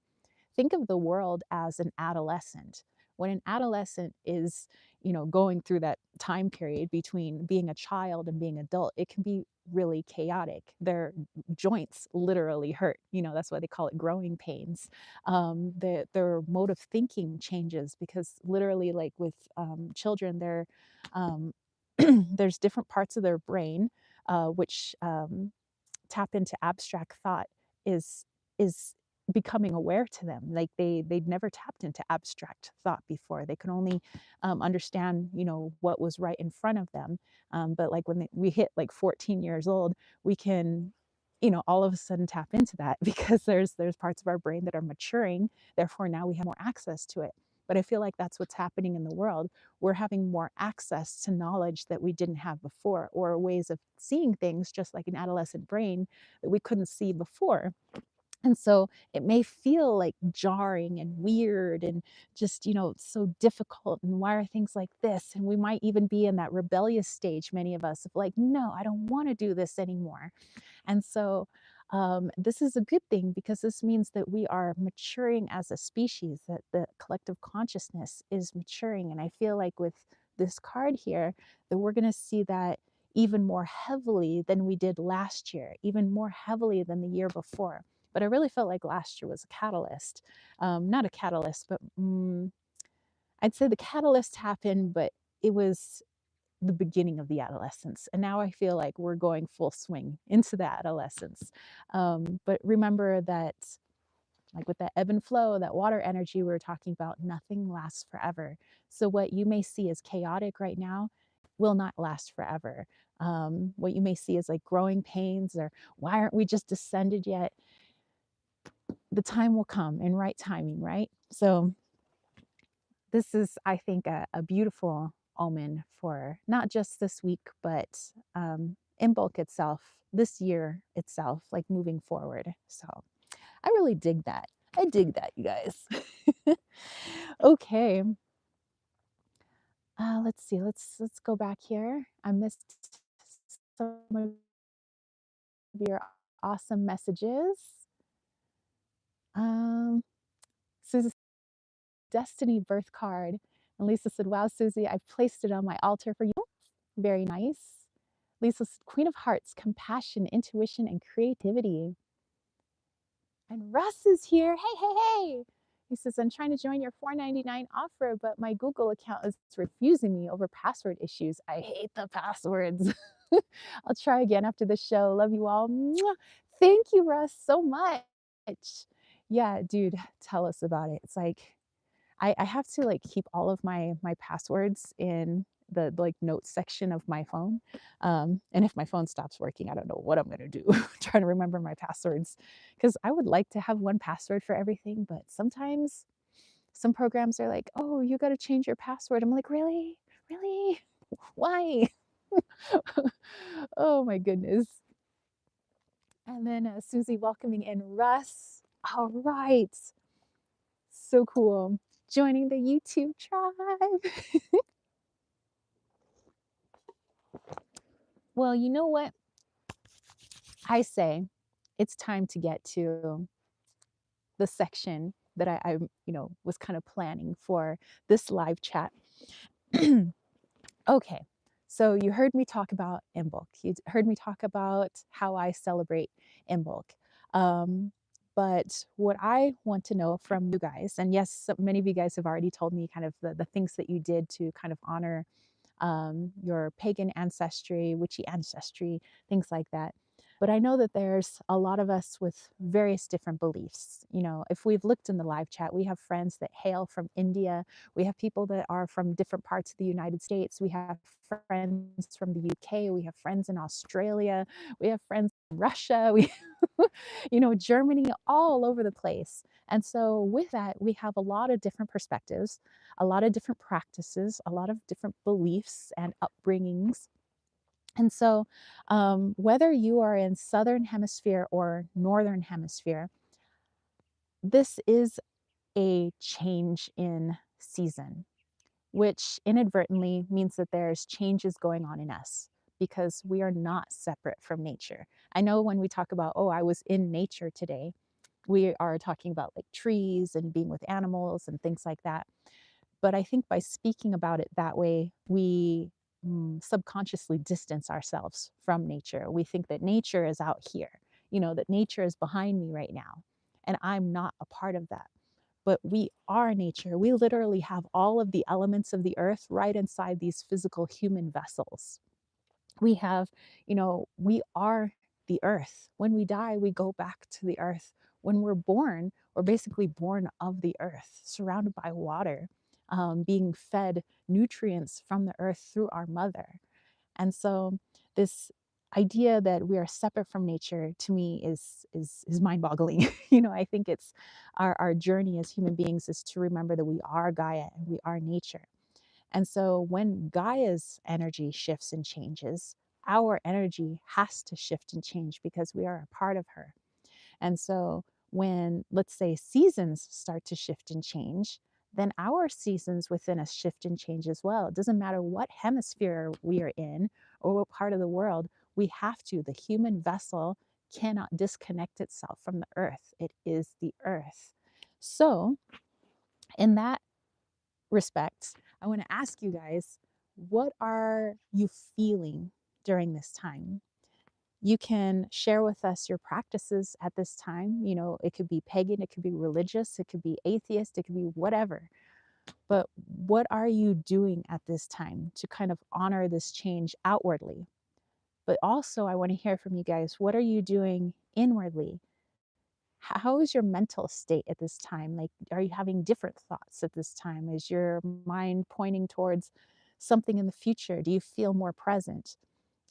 Think of the world as an adolescent. When an adolescent is, you know, going through that time period between being a child and being adult, it can be really chaotic. Their joints literally hurt. You know, that's why they call it growing pains. Their mode of thinking changes because literally, like with children, um, there's different parts of their brain which tap into abstract thought is is becoming aware to them, like they'd never tapped into abstract thought before. They could only understand, you know, what was right in front of them. But like when we hit like 14 years old, we can, you know, all of a sudden tap into that because there's parts of our brain that are maturing, therefore now we have more access to it. But I feel like that's what's happening in the world. We're having more access to knowledge that we didn't have before, or ways of seeing things, just like an adolescent brain, that we couldn't see before. And so it may feel like jarring and weird and just, you know, so difficult. And why are things like this? And we might even be in that rebellious stage, many of us, of like, no, I don't want to do this anymore. And so this is a good thing because this means that we are maturing as a species, that the collective consciousness is maturing. And I feel like with this card here, that we're going to see that even more heavily than we did last year, even more heavily than the year before. But I really felt like last year was a catalyst. Not a catalyst, but I'd say the catalyst happened, but it was the beginning of the adolescence. And now I feel like we're going full swing into the adolescence. But remember that, like with that ebb and flow, that water energy we were talking about, nothing lasts forever. So what you may see as chaotic right now will not last forever. What you may see as like growing pains or why aren't we just descended yet? The time will come in right timing, right? So this is, I think, a beautiful omen for not just this week, but Imbolc itself, this year itself, like moving forward. So I really dig that. I dig that, you guys. Okay. Let's see. Let's go back here. I missed some of your awesome messages. Um, Susie, Destiny birth card. And Lisa said, "Wow, Susie, I placed it on my altar for you." Very nice. Lisa's Queen of Hearts, compassion, intuition, and creativity. And Russ is here. Hey, hey, hey. He says, "I'm trying to join your $4.99 offer, but my Google account is refusing me over password issues. I hate the passwords." I'll try again after the show. Love you all. Mwah. Thank you, Russ, so much. Yeah, dude, tell us about it. It's like I have to like keep all of my passwords in the like notes section of my phone. And if my phone stops working, I don't know what I'm gonna do. Trying to remember my passwords because I would like to have one password for everything, but sometimes some programs are like, "Oh, you got to change your password." I'm like, "Really, really? Why?" Oh my goodness. And then Susie welcoming in Russ. All right, so cool. Joining the YouTube tribe. Well, you know what? I say it's time to get to the section that I was kind of planning for this live chat. Okay, so you heard me talk about Imbolc. You heard me talk about how I celebrate Imbolc. Um, but what I want to know from you guys, and yes, so many of you guys have already told me kind of the things that you did to kind of honor your pagan ancestry, witchy ancestry, things like that. But I know that there's a lot of us with various different beliefs. You know, if we've looked in the live chat, we have friends that hail from India. We have people that are from different parts of the United States. We have friends from the UK. We have friends in Australia. We have friends in Russia. We, Germany, all over the place. And so with that, we have a lot of different perspectives, a lot of different practices, a lot of different beliefs and upbringings. And so, whether you are in Southern Hemisphere or Northern Hemisphere, this is a change in season, which inadvertently means that there's changes going on in us because we are not separate from nature. I know when we talk about, oh, I was in nature today, we are talking about like trees and being with animals and things like that. But I think by speaking about it that way, we subconsciously distance ourselves from nature. We think that nature is out here, that nature is behind me right now, and I'm not a part of that. But we are nature. We literally have all of the elements of the earth right inside these physical human vessels. We have, we are the earth. When we die, we go back to the earth. When we're born, we're basically born of the earth, surrounded by water, being fed nutrients from the earth through our mother. And so this idea that we are separate from nature to me is mind-boggling. I think it's our journey as human beings is to remember that we are Gaia and we are nature. And so when Gaia's energy shifts and changes, our energy has to shift and change because we are a part of her. And so when, let's say, seasons start to shift and change, then our seasons within us shift and change as well. It doesn't matter what hemisphere we are in or what part of the world, we have to. The human vessel cannot disconnect itself from the earth. It is the earth. So, in that respect, I want to ask you guys, what are you feeling during this time? You can share with us your practices at this time. You know, it could be pagan, it could be religious, it could be atheist, it could be whatever. But what are you doing at this time to kind of honor this change outwardly? But also, I want to hear from you guys. What are you doing inwardly? How is your mental state at this time? Like, are you having different thoughts at this time? Is your mind pointing towards something in the future? Do you feel more present?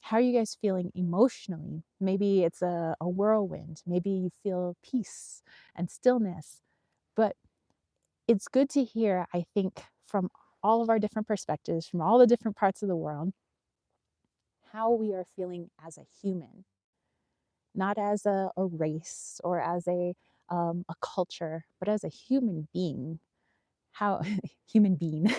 How are you guys feeling emotionally? Maybe it's a whirlwind. Maybe you feel peace and stillness. But it's good to hear, I think, from all of our different perspectives, from all the different parts of the world, how we are feeling as a human, not as a race or as a culture, but as a human being. How human being,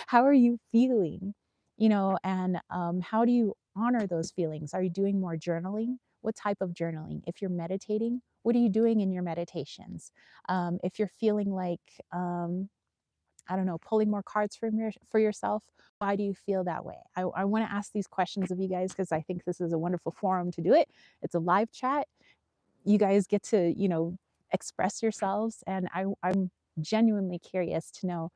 how are you feeling? You know, and how do you honor those feelings? Are you doing more journaling? What type of journaling? If you're meditating, what are you doing in your meditations? If you're feeling like I don't know, pulling more cards for yourself. Why do you feel that way? I want to ask these questions of you guys because I think this is a wonderful forum to do it. It's a live chat. You guys get to, you know, express yourselves. And I'm genuinely curious to know,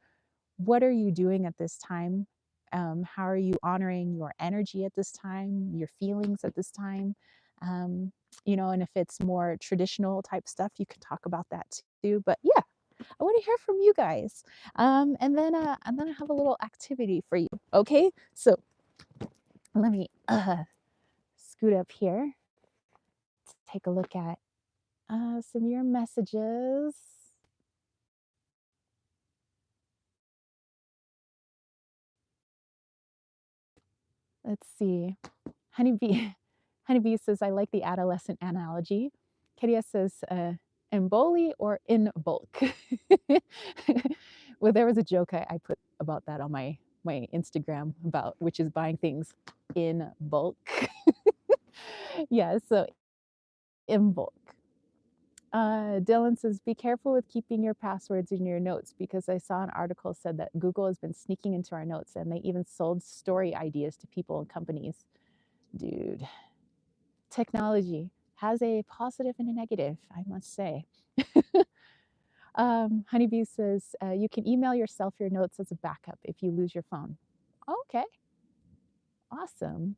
what are you doing at this time? How are you honoring your energy at this time, your feelings at this time? Um, you know, and if it's more traditional type stuff, you can talk about that too. But yeah, I want to hear from you guys. And then I have a little activity for you. Okay, so let me scoot up here to take a look at some of your messages. Let's see. Honeybee, Honeybee says, I like the adolescent analogy. Kedia says, emboli or in bulk. Well, there was a joke I put about that on my Instagram about which is buying things in bulk. Yeah, so in bulk. Dylan says, be careful with keeping your passwords in your notes because I saw an article said that Google has been sneaking into our notes and they even sold story ideas to people and companies. Dude, technology has a positive and a negative, I must say. Honeybee says, you can email yourself your notes as a backup if you lose your phone. Okay, awesome.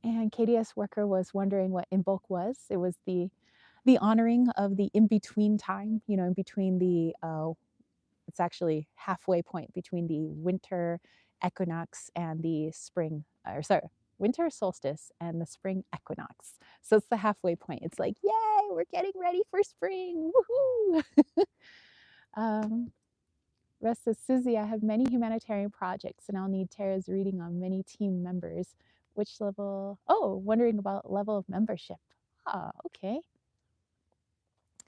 And KDS Worker was wondering what Imbolc was. It was the honoring of the in-between time, you know, in between the, it's actually halfway point between the winter equinox and the spring, or sorry, winter solstice and the spring equinox. So it's the halfway point. It's like, yay, we're getting ready for spring, woohoo! Russ says, Susie, I have many humanitarian projects and I'll need Tara's reading on many team members. Which level? Oh, wondering about level of membership. Ah, okay.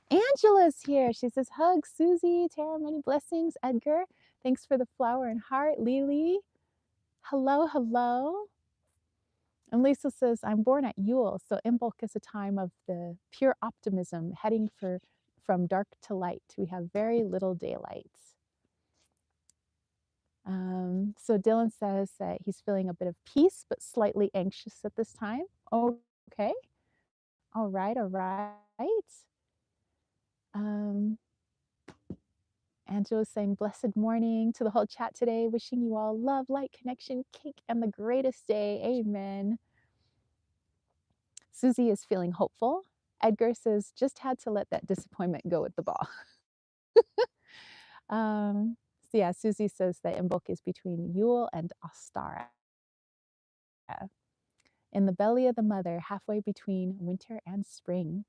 Angela's here. She says, hug, Susie, Tara, many blessings. Edgar, thanks for the flower and heart. Lily, hello, hello. And Lisa says, I'm born at Yule, so Imbolc is a time of the pure optimism, heading from dark to light. We have very little daylight. So Dylan says that he's feeling a bit of peace, but slightly anxious at this time. Okay. All right, all right. Angela's saying, blessed morning to the whole chat today. Wishing you all love, light, connection, cake, and the greatest day. Amen. Susie is feeling hopeful. Edgar says, just had to let that disappointment go with the ball. So yeah, Susie says that Imbolc is between Yule and Ostara. In the belly of the mother, halfway between winter and spring.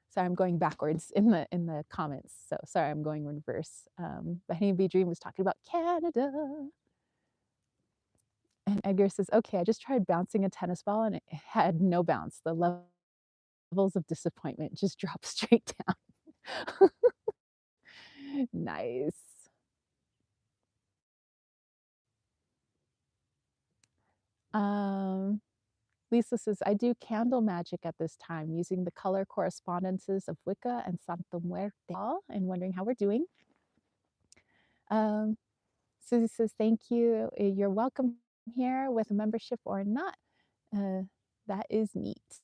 Sorry, I'm going backwards in the comments. So sorry, I'm going reverse. But Honeybee Dream was talking about Canada. And Edgar says, okay, I just tried bouncing a tennis ball and it had no bounce. The levels of disappointment just dropped straight down. Nice. Lisa says, I do candle magic at this time using the color correspondences of Wicca and Santa Muerte and wondering how we're doing. Susie says, thank you. You're welcome here with a membership or not. Uh, that is neat.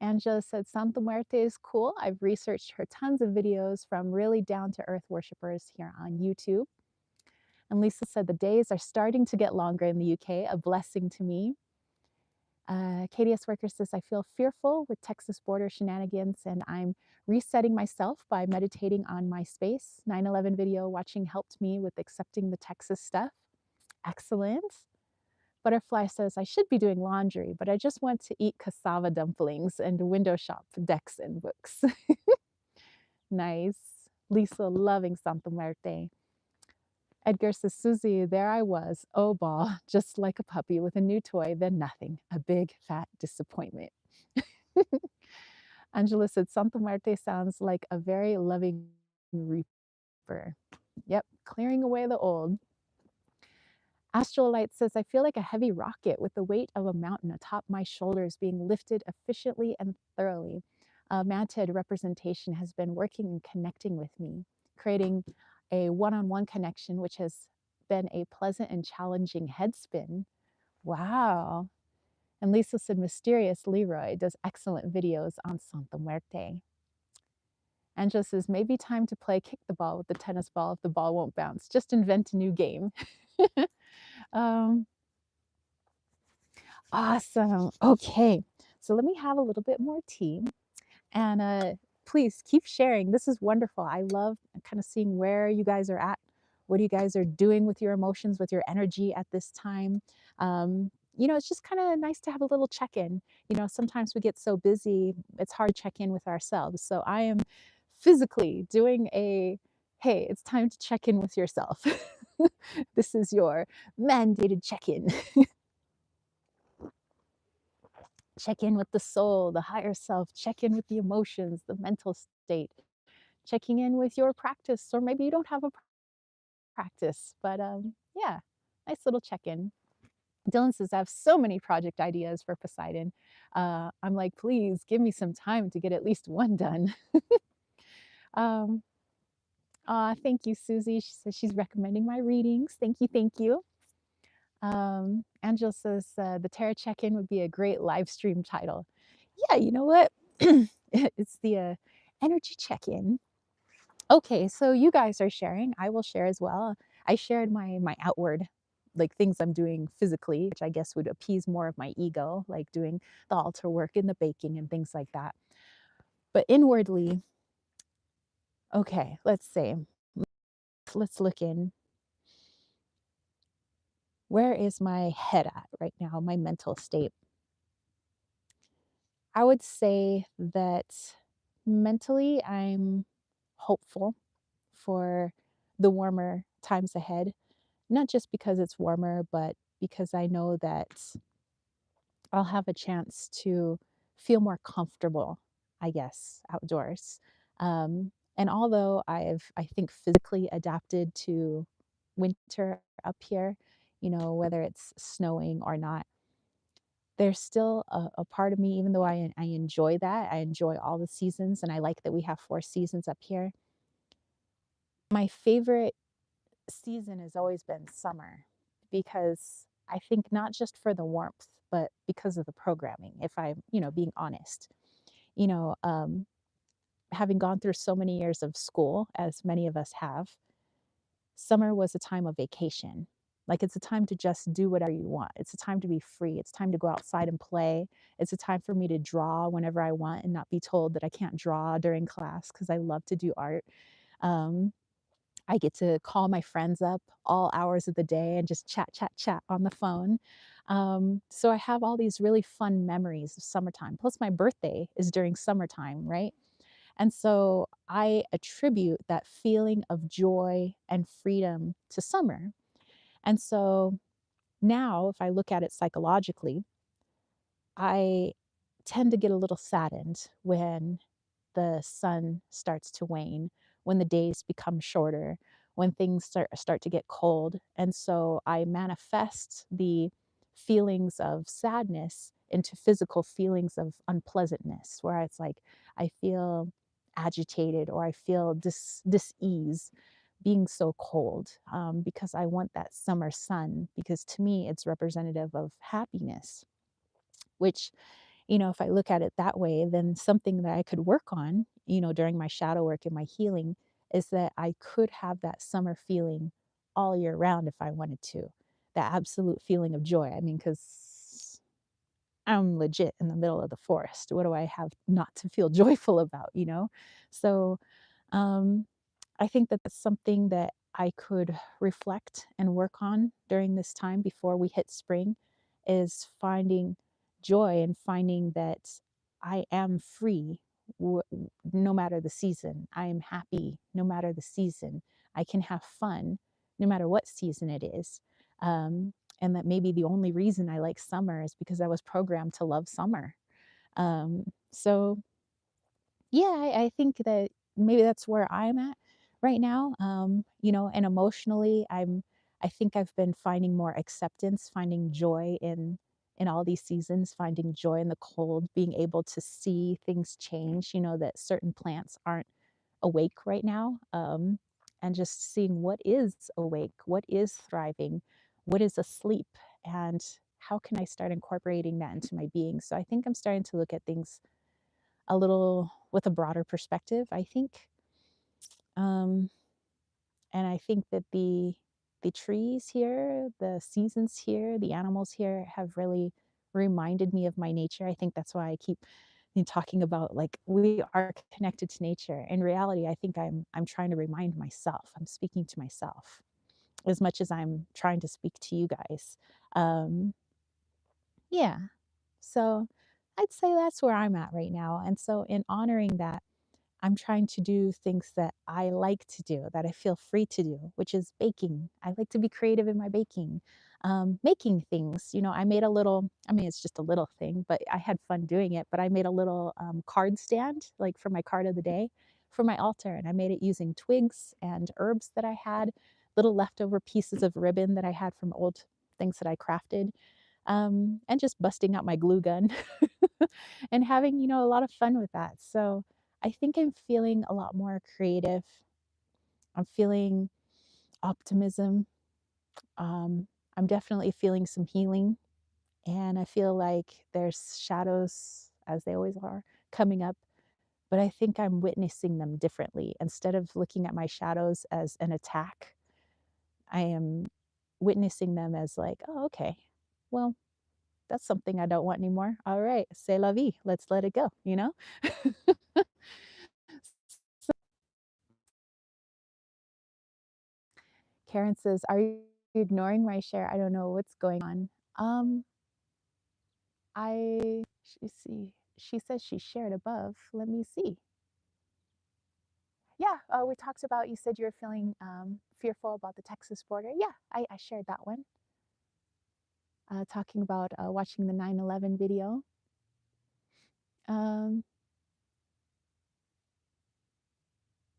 Angela said Santa Muerte is cool. I've researched her tons of videos from really down to earth worshipers here on YouTube. And Lisa said the days are starting to get longer in the UK, a blessing to me. KDS Worker says, I feel fearful with Texas border shenanigans, and I'm resetting myself by meditating on my space. 9/11 video watching helped me with accepting the Texas stuff. Excellent. Butterfly says, I should be doing laundry, but I just want to eat cassava dumplings and window shop decks and books. Nice. Lisa loving Santa Muerte. Edgar says, Susie, there I was, oh ball, just like a puppy with a new toy, then nothing, a big fat disappointment. Angela said, Santa Muerte sounds like a very loving reaper. Yep, clearing away the old. Astrolight says, I feel like a heavy rocket with the weight of a mountain atop my shoulders being lifted efficiently and thoroughly. Mantid representation has been working and connecting with me, creating a one-on-one connection, which has been a pleasant and challenging head spin. Wow. And Lisa said, Mysterious Leroy does excellent videos on Santa Muerte. Angela says, maybe time to play kick the ball with the tennis ball if the ball won't bounce. Just invent a new game. um, awesome. Okay. So let me have a little bit more tea. And please keep sharing. This is wonderful. I love kind of seeing where you guys are at, what you guys are doing with your emotions, with your energy at this time. It's just kind of nice to have a little check in. Sometimes we get so busy, it's hard to check in with ourselves. So I am physically doing hey, it's time to check in with yourself. This is your mandated check in. Check in with the soul, the higher self, check in with the emotions, the mental state, checking in with your practice, or maybe you don't have a practice, but yeah, nice little check-in. Dylan says, I have so many project ideas for Poseidon. I'm like, please give me some time to get at least one done. um, Thank you, Susie. She says she's recommending my readings. Thank you, thank you. Angela says the Tarot check-in would be a great live stream title. Yeah, you know what? It's the energy check-in. Okay, so you guys are sharing. I will share as well. I shared my outward, like things I'm doing physically, which I guess would appease more of my ego, like doing the altar work and the baking and things like that. But inwardly, okay, let's say, let's look in. Where is my head at right now, my mental state? I would say that mentally, I'm hopeful for the warmer times ahead. Not just because it's warmer, but because I know that I'll have a chance to feel more comfortable, I guess, outdoors. And although I think, physically adapted to winter up here, whether it's snowing or not, there's still a part of me, even though I enjoy that, I enjoy all the seasons, and I like that we have 4 seasons up here. My favorite season has always been summer because I think not just for the warmth, but because of the programming, if I'm, being honest. You know, um, Having gone through so many years of school, as many of us have, summer was a time of vacation. Like it's a time to just do whatever you want. It's a time to be free. It's time to go outside and play. It's a time for me to draw whenever I want and not be told that I can't draw during class because I love to do art. Um, I get to call my friends up all hours of the day and just chat, chat, chat on the phone. So I have all these really fun memories of summertime. Plus, my birthday is during summertime, right? And so I attribute that feeling of joy and freedom to summer. And so now, if I look at it psychologically, I tend to get a little saddened when the sun starts to wane, when the days become shorter, when things start to get cold. And so I manifest the feelings of sadness into physical feelings of unpleasantness, where it's like I feel agitated or I feel dis-ease. being so cold, because I want that summer sun, because to me it's representative of happiness, which, if I look at it that way, then something that I could work on, during my shadow work and my healing is that I could have that summer feeling all year round if I wanted to. That absolute feeling of joy. I mean, because I'm legit in the middle of the forest. What do I have not to feel joyful about? So, um, I think that that's something that I could reflect and work on during this time before we hit spring, is finding joy and finding that I am free no matter the season. I am happy no matter the season. I can have fun no matter what season it is. And that maybe the only reason I like summer is because I was programmed to love summer. So yeah, I think that maybe that's where I'm at right now. And emotionally, I think I've been finding more acceptance, finding joy in all these seasons, finding joy in the cold, being able to see things change, that certain plants aren't awake right now. And just seeing what is awake, what is thriving, what is asleep, and how can I start incorporating that into my being. So I think I'm starting to look at things a little with a broader perspective, I think. Um, and I think that the trees here, the seasons here, the animals here have really reminded me of my nature. I think that's why I keep talking about, like, we are connected to nature. In reality, I think I'm trying to remind myself. I'm speaking to myself as much as I'm trying to speak to you guys. Um, yeah. So I'd say that's where I'm at right now. And so in honoring that, I'm trying to do things that I like to do, that I feel free to do, which is baking. I like to be creative in my baking, making things. I made a little, I mean, it's just a little thing, but I had fun doing it. But I made a little card stand, like for my card of the day for my altar. And I made it using twigs and herbs that I had, little leftover pieces of ribbon that I had from old things that I crafted, and just busting out my glue gun and having, a lot of fun with that. So I think I'm feeling a lot more creative. I'm feeling optimism. Um, I'm definitely feeling some healing. And I feel like there's shadows, as they always are, coming up. But I think I'm witnessing them differently. Instead of looking at my shadows as an attack, I am witnessing them as, like, oh, okay, well, that's something I don't want anymore. All right, c'est la vie. Let's let it go. Karen says, "Are you ignoring my share? I don't know what's going on." Um, she see. She says she shared above. Let me see. Yeah, we talked about. You said you were feeling fearful about the Texas border. Yeah, I shared that one. Talking about watching the 9/11 video. Um,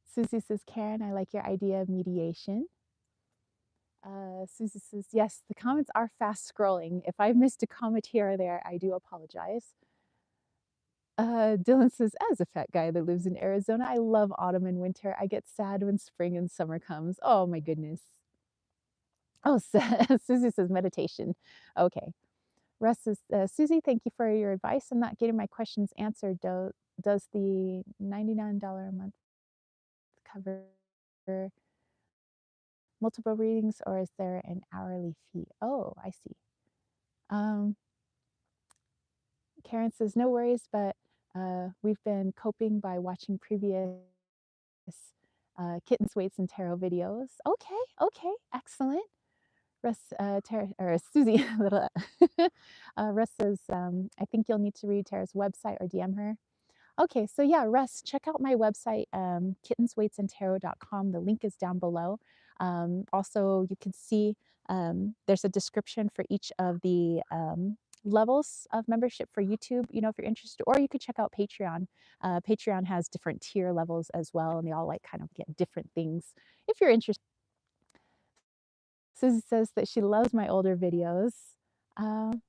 Susie says, "Karen, I like your idea of mediation." Susie says, "Yes, the comments are fast scrolling. If I've missed a comment here or there, I do apologize." Dylan says, "As a fat guy that lives in Arizona, I love autumn and winter. I get sad when spring and summer comes." Oh my goodness. Oh, Susie says meditation. Okay. Russ says, "Susie, thank you for your advice. I'm not getting my questions answered. Does the $99 a month cover multiple readings, or is there an hourly fee?" Oh, I see. Um, Karen says, "No worries, but we've been coping by watching previous kittens, weights, and tarot videos." Okay, okay, excellent. Russ, or Susie, little, Russ says, "I think you'll need to read Tara's website or DM her." Okay, so yeah, Russ, check out my website, kittensweightsandtarot.com. The link is down below. Also, you can see there's a description for each of the levels of membership for YouTube, if you're interested, or you could check out Patreon. Patreon has different tier levels as well, and they all like kind of get different things if you're interested. Susie says that she loves my older videos. Um,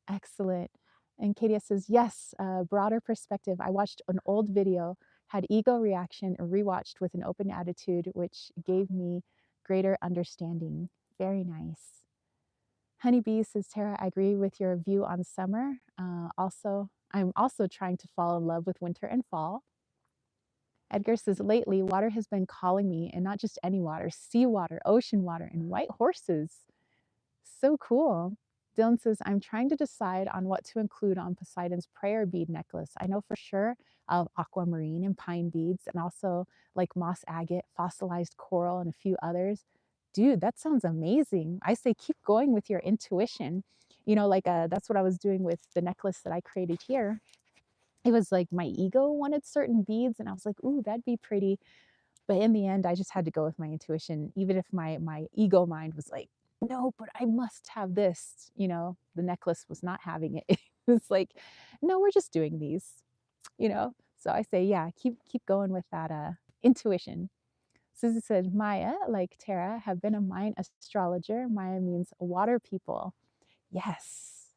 Excellent. And Katie says, "Yes, broader perspective. I watched an old video, Had ego reaction rewatched with an open attitude, which gave me greater understanding. Very nice. Honeybee says, Tara, I agree with your view on summer. I'm also trying to fall in love with winter and fall. Edgar says, lately, water has been calling me, and not just any water, seawater, ocean water, and white horses. So cool. Dylan says, I'm trying to decide on what to include on Poseidon's prayer bead necklace. I know for sure of aquamarine and pine beads, and also like moss agate, fossilized coral, and a few others. Dude, that sounds amazing. I say keep going with your intuition. That's what I was doing with the necklace that I created here. It was like my ego wanted certain beads, and I was like, ooh, that'd be pretty. But in the end, I just had to go with my intuition, even if my ego mind was like, no, but I must have this. The necklace was not having it. It was like, no, we're just doing these, you know. So I say, yeah, keep going with that intuition. Susie said, Maya, like Tara, have been a Mayan astrologer. Maya means water people. Yes.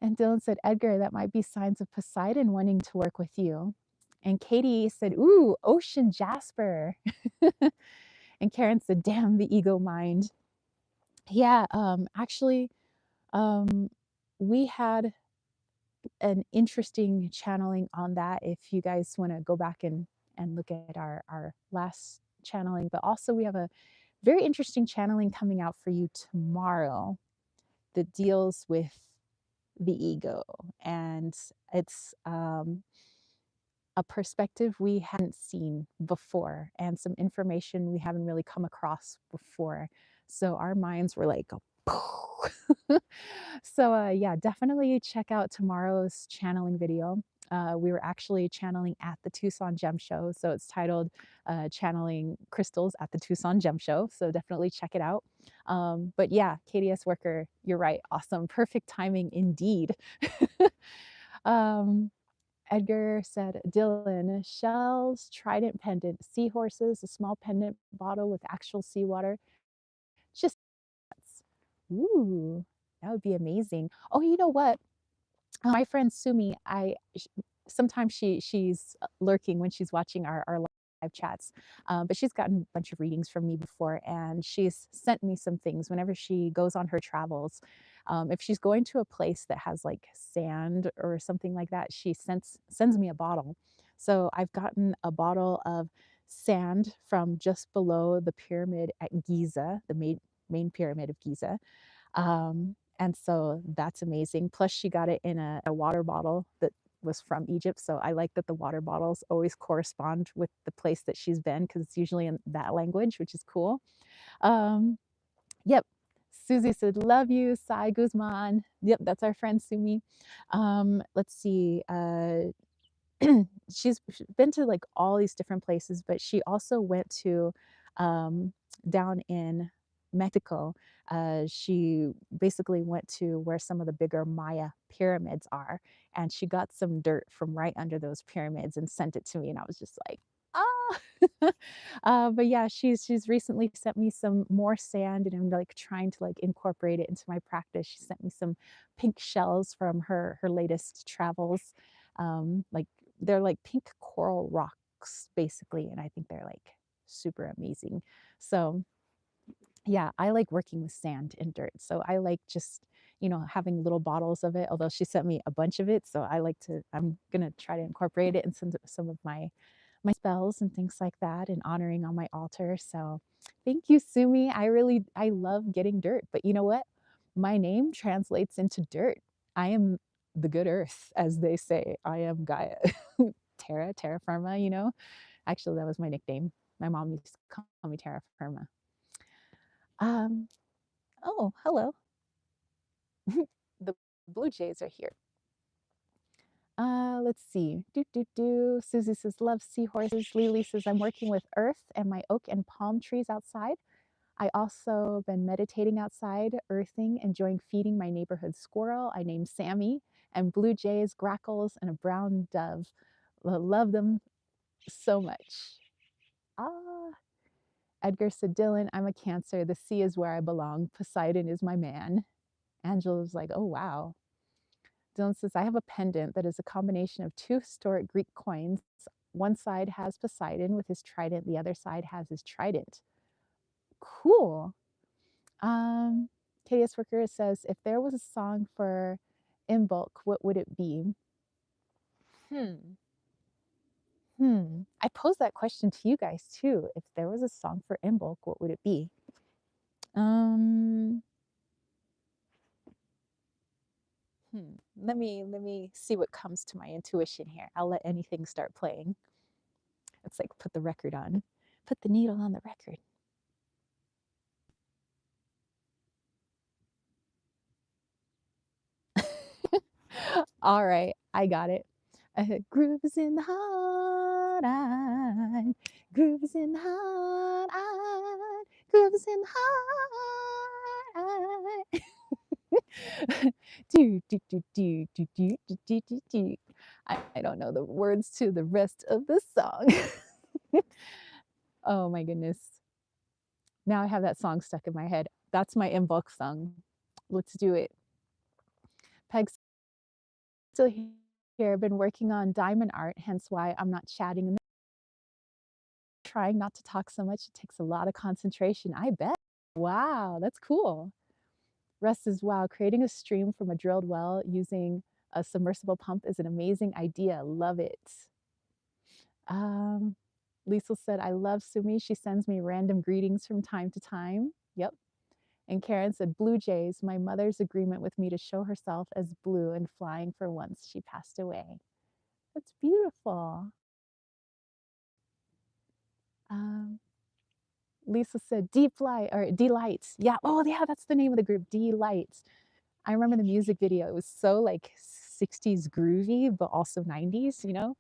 And Dylan said, Edgar, that might be signs of Poseidon wanting to work with you. And Katie said, ooh, ocean jasper. And Karen said, damn the ego mind. Yeah, actually, um, we had an interesting channeling on that if you guys want to go back and look at our last channeling. But also, we have a very interesting channeling coming out for you tomorrow that deals with the ego. And it's a perspective we hadn't seen before and some information we haven't really come across before. So our minds were like, so yeah, definitely check out tomorrow's channeling video. We were actually channeling at the Tucson Gem Show. So it's titled Channeling Crystals at the Tucson Gem Show. So definitely check it out. But yeah, KDS Worker, you're right. Awesome. Perfect timing indeed. um, Edgar said, Dylan, shells, trident pendant, seahorses, a small pendant bottle with actual seawater. Just, ooh, that would be amazing. Oh, you know what? My friend Sumi, sometimes she's lurking when she's watching our live chats, but she's gotten a bunch of readings from me before, and she's sent me some things whenever she goes on her travels. If she's going to a place that has like sand or something like that, she sends me a bottle. So I've gotten a bottle of sand from just below the pyramid at Giza, the main pyramid of Giza. And so that's amazing. Plus, she got it in a water bottle that was from Egypt. So I like that the water bottles always correspond with the place that she's been because it's usually in that language, which is cool. Um, yep. Susie said, love you, Sai Guzman. Yep, that's our friend Sumi. Let's see. She's been to like all these different places, but she also went to um, down in Mexico. She basically went to where some of the bigger Maya pyramids are, and she got some dirt from right under those pyramids and sent it to me, and I was just like, ah. But yeah, she's recently sent me some more sand, and I'm like trying to like incorporate it into my practice. She sent me some pink shells from her latest travels. Like they're like pink coral rocks basically, and I think they're like super amazing. So yeah, I like working with sand and dirt. So I like just, having little bottles of it, although she sent me a bunch of it. So I'm going to try to incorporate it in some of my spells and things like that and honoring on my altar. So thank you, Sumi. I love getting dirt. But you know what? My name translates into dirt. I am the good earth, as they say. I am Gaia. Terra firma. Actually, that was my nickname. My mom used to call me Terra firma. Um, oh, hello. The Blue Jays are here. Let's see. Susie says, love seahorses. Lily says, I'm working with earth and my oak and palm trees outside. I also been meditating outside, earthing, enjoying feeding my neighborhood squirrel. I named Sammy, and blue jays, grackles, and a brown dove. Love them so much. Ah, Edgar said, Dylan, I'm a Cancer. The sea is where I belong. Poseidon is my man. Angela's like, oh, wow. Dylan says, I have a pendant that is a combination of two historic Greek coins, one side has Poseidon with his trident, the other side has his trident. Cool. Um, KDS Worker says, if there was a song for Imbolc, what would it be? Hmm. I posed that question to you guys too. If there was a song for Imbolc, what would it be? Um, let me see what comes to my intuition here. I'll let anything start playing. It's like put the record on, put the needle on the record. All right, I got it. Groove is in the heart, groove is in the heart, groove is in the heart. do, do, do, do, do, do, do, do, do, do. I don't know the words to the rest of the song. Oh my goodness. Now I have that song stuck in my head. That's my Imbolc song. Let's do it. Peg's still here. I've been working on diamond art, hence why I'm not chatting and trying not to talk so much. It takes a lot of concentration, I bet. Wow, that's cool. Russ is, wow, creating a stream from a drilled well using a submersible pump is an amazing idea. Love it. Um, Liesl said, I love Sumi. She sends me random greetings from time to time. Yep. And Karen said, Blue Jays, my mother's agreement with me to show herself as blue and flying for once she passed away. That's beautiful. Lisa said, Deep Light or Delights. Yeah. Oh, yeah, that's the name of the group, Delights. I remember the music video. It was so like 60s groovy, but also 90s, you know?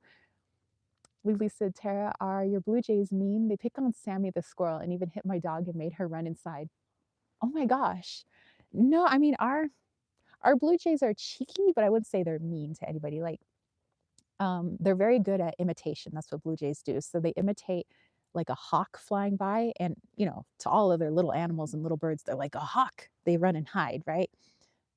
Lily said, Tara, are your Blue Jays mean? They pick on Sammy the squirrel and even hit my dog and made her run inside. Oh my gosh. No, I mean, our Blue Jays are cheeky, but I wouldn't say they're mean to anybody. Like, they're very good at imitation. That's what Blue Jays do. So they imitate like a hawk flying by, and you know, to all other little animals and little birds, they're like a hawk. They run and hide, right?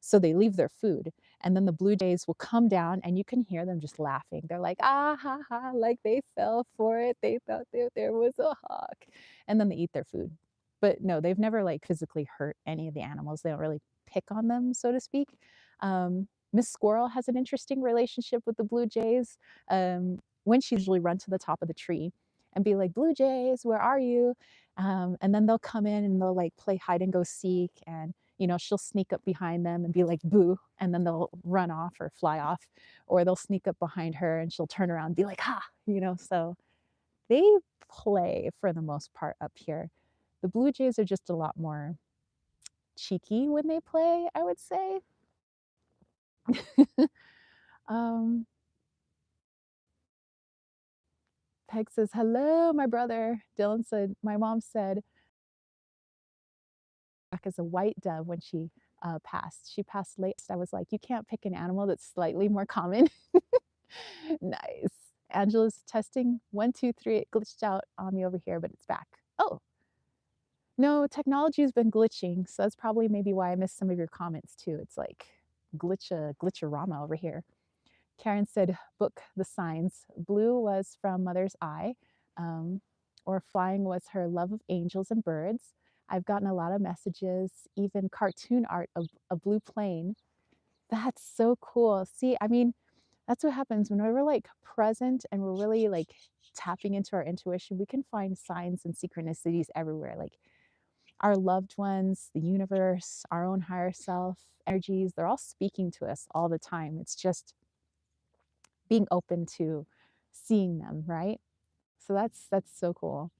So they leave their food, and then the Blue Jays will come down, and you can hear them just laughing. They're like, ah ha ha, like they fell for it. They thought there was a hawk, and then they eat their food. But no, they've never like physically hurt any of the animals. They don't really pick on them, so to speak. Miss Squirrel has an interesting relationship with the Blue Jays. When she usually run to the top of the tree and be like, Blue Jays, where are you? And then they'll come in and they'll like play hide and go seek, and you know, she'll sneak up behind them and be like, boo, and then they'll run off or fly off, or they'll sneak up behind her and she'll turn around and be like, ha, you know, so they play for the most part up here. The Blue Jays are just a lot more cheeky when they play, I would say. um, Peg says, hello, my brother. Dylan said, my mom said, back as a white dove when she passed. She passed late. I was like, you can't pick an animal that's slightly more common. Nice. Angela's testing 1, 2, 3. It glitched out on me over here, but it's back. Oh, no, technology has been glitching. So that's probably maybe why I missed some of your comments too. It's like glitcherama over here. Karen said, book the signs. Blue was from Mother's Eye, or flying was her love of angels and birds. I've gotten a lot of messages, even cartoon art of a blue plane. That's so cool. See, I mean, that's what happens when we're like present and we're really like tapping into our intuition. We can find signs and synchronicities everywhere. Like our loved ones, the universe, our own higher self, energies, they're all speaking to us all the time. It's just being open to seeing them, right? So that's so cool.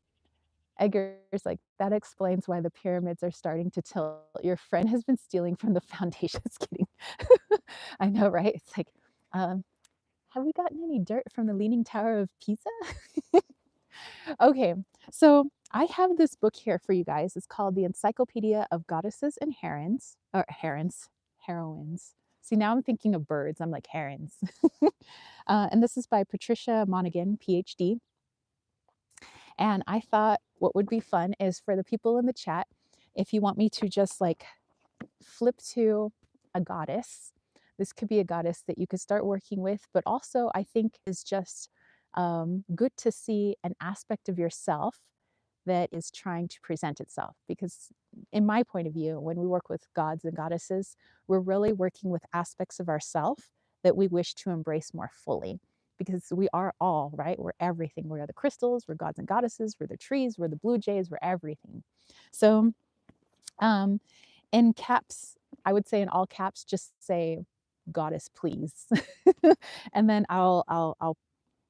Edgar's like, that explains why the pyramids are starting to tilt. Your friend has been stealing from the foundation. Just kidding. I know, right? It's like, um, have we gotten any dirt from the Leaning Tower of Pisa? Okay, so I have this book here for you guys. It's called The Encyclopedia of Goddesses and Herons, or Herons, Heroines. See, now I'm thinking of birds. I'm like herons. And this is by Patricia Monaghan, PhD. And I thought what would be fun is for the people in the chat, if you want me to just like flip to a goddess, this could be a goddess that you could start working with, but also I think is just good to see an aspect of yourself that is trying to present itself. Because, in my point of view, when we work with gods and goddesses, we're really working with aspects of ourself that we wish to embrace more fully. Because we are all, right? We're everything. We're the crystals, we're gods and goddesses, we're the trees, we're the blue jays, we're everything. So, um, in caps, I would say in all caps, just say goddess, please. And then I'll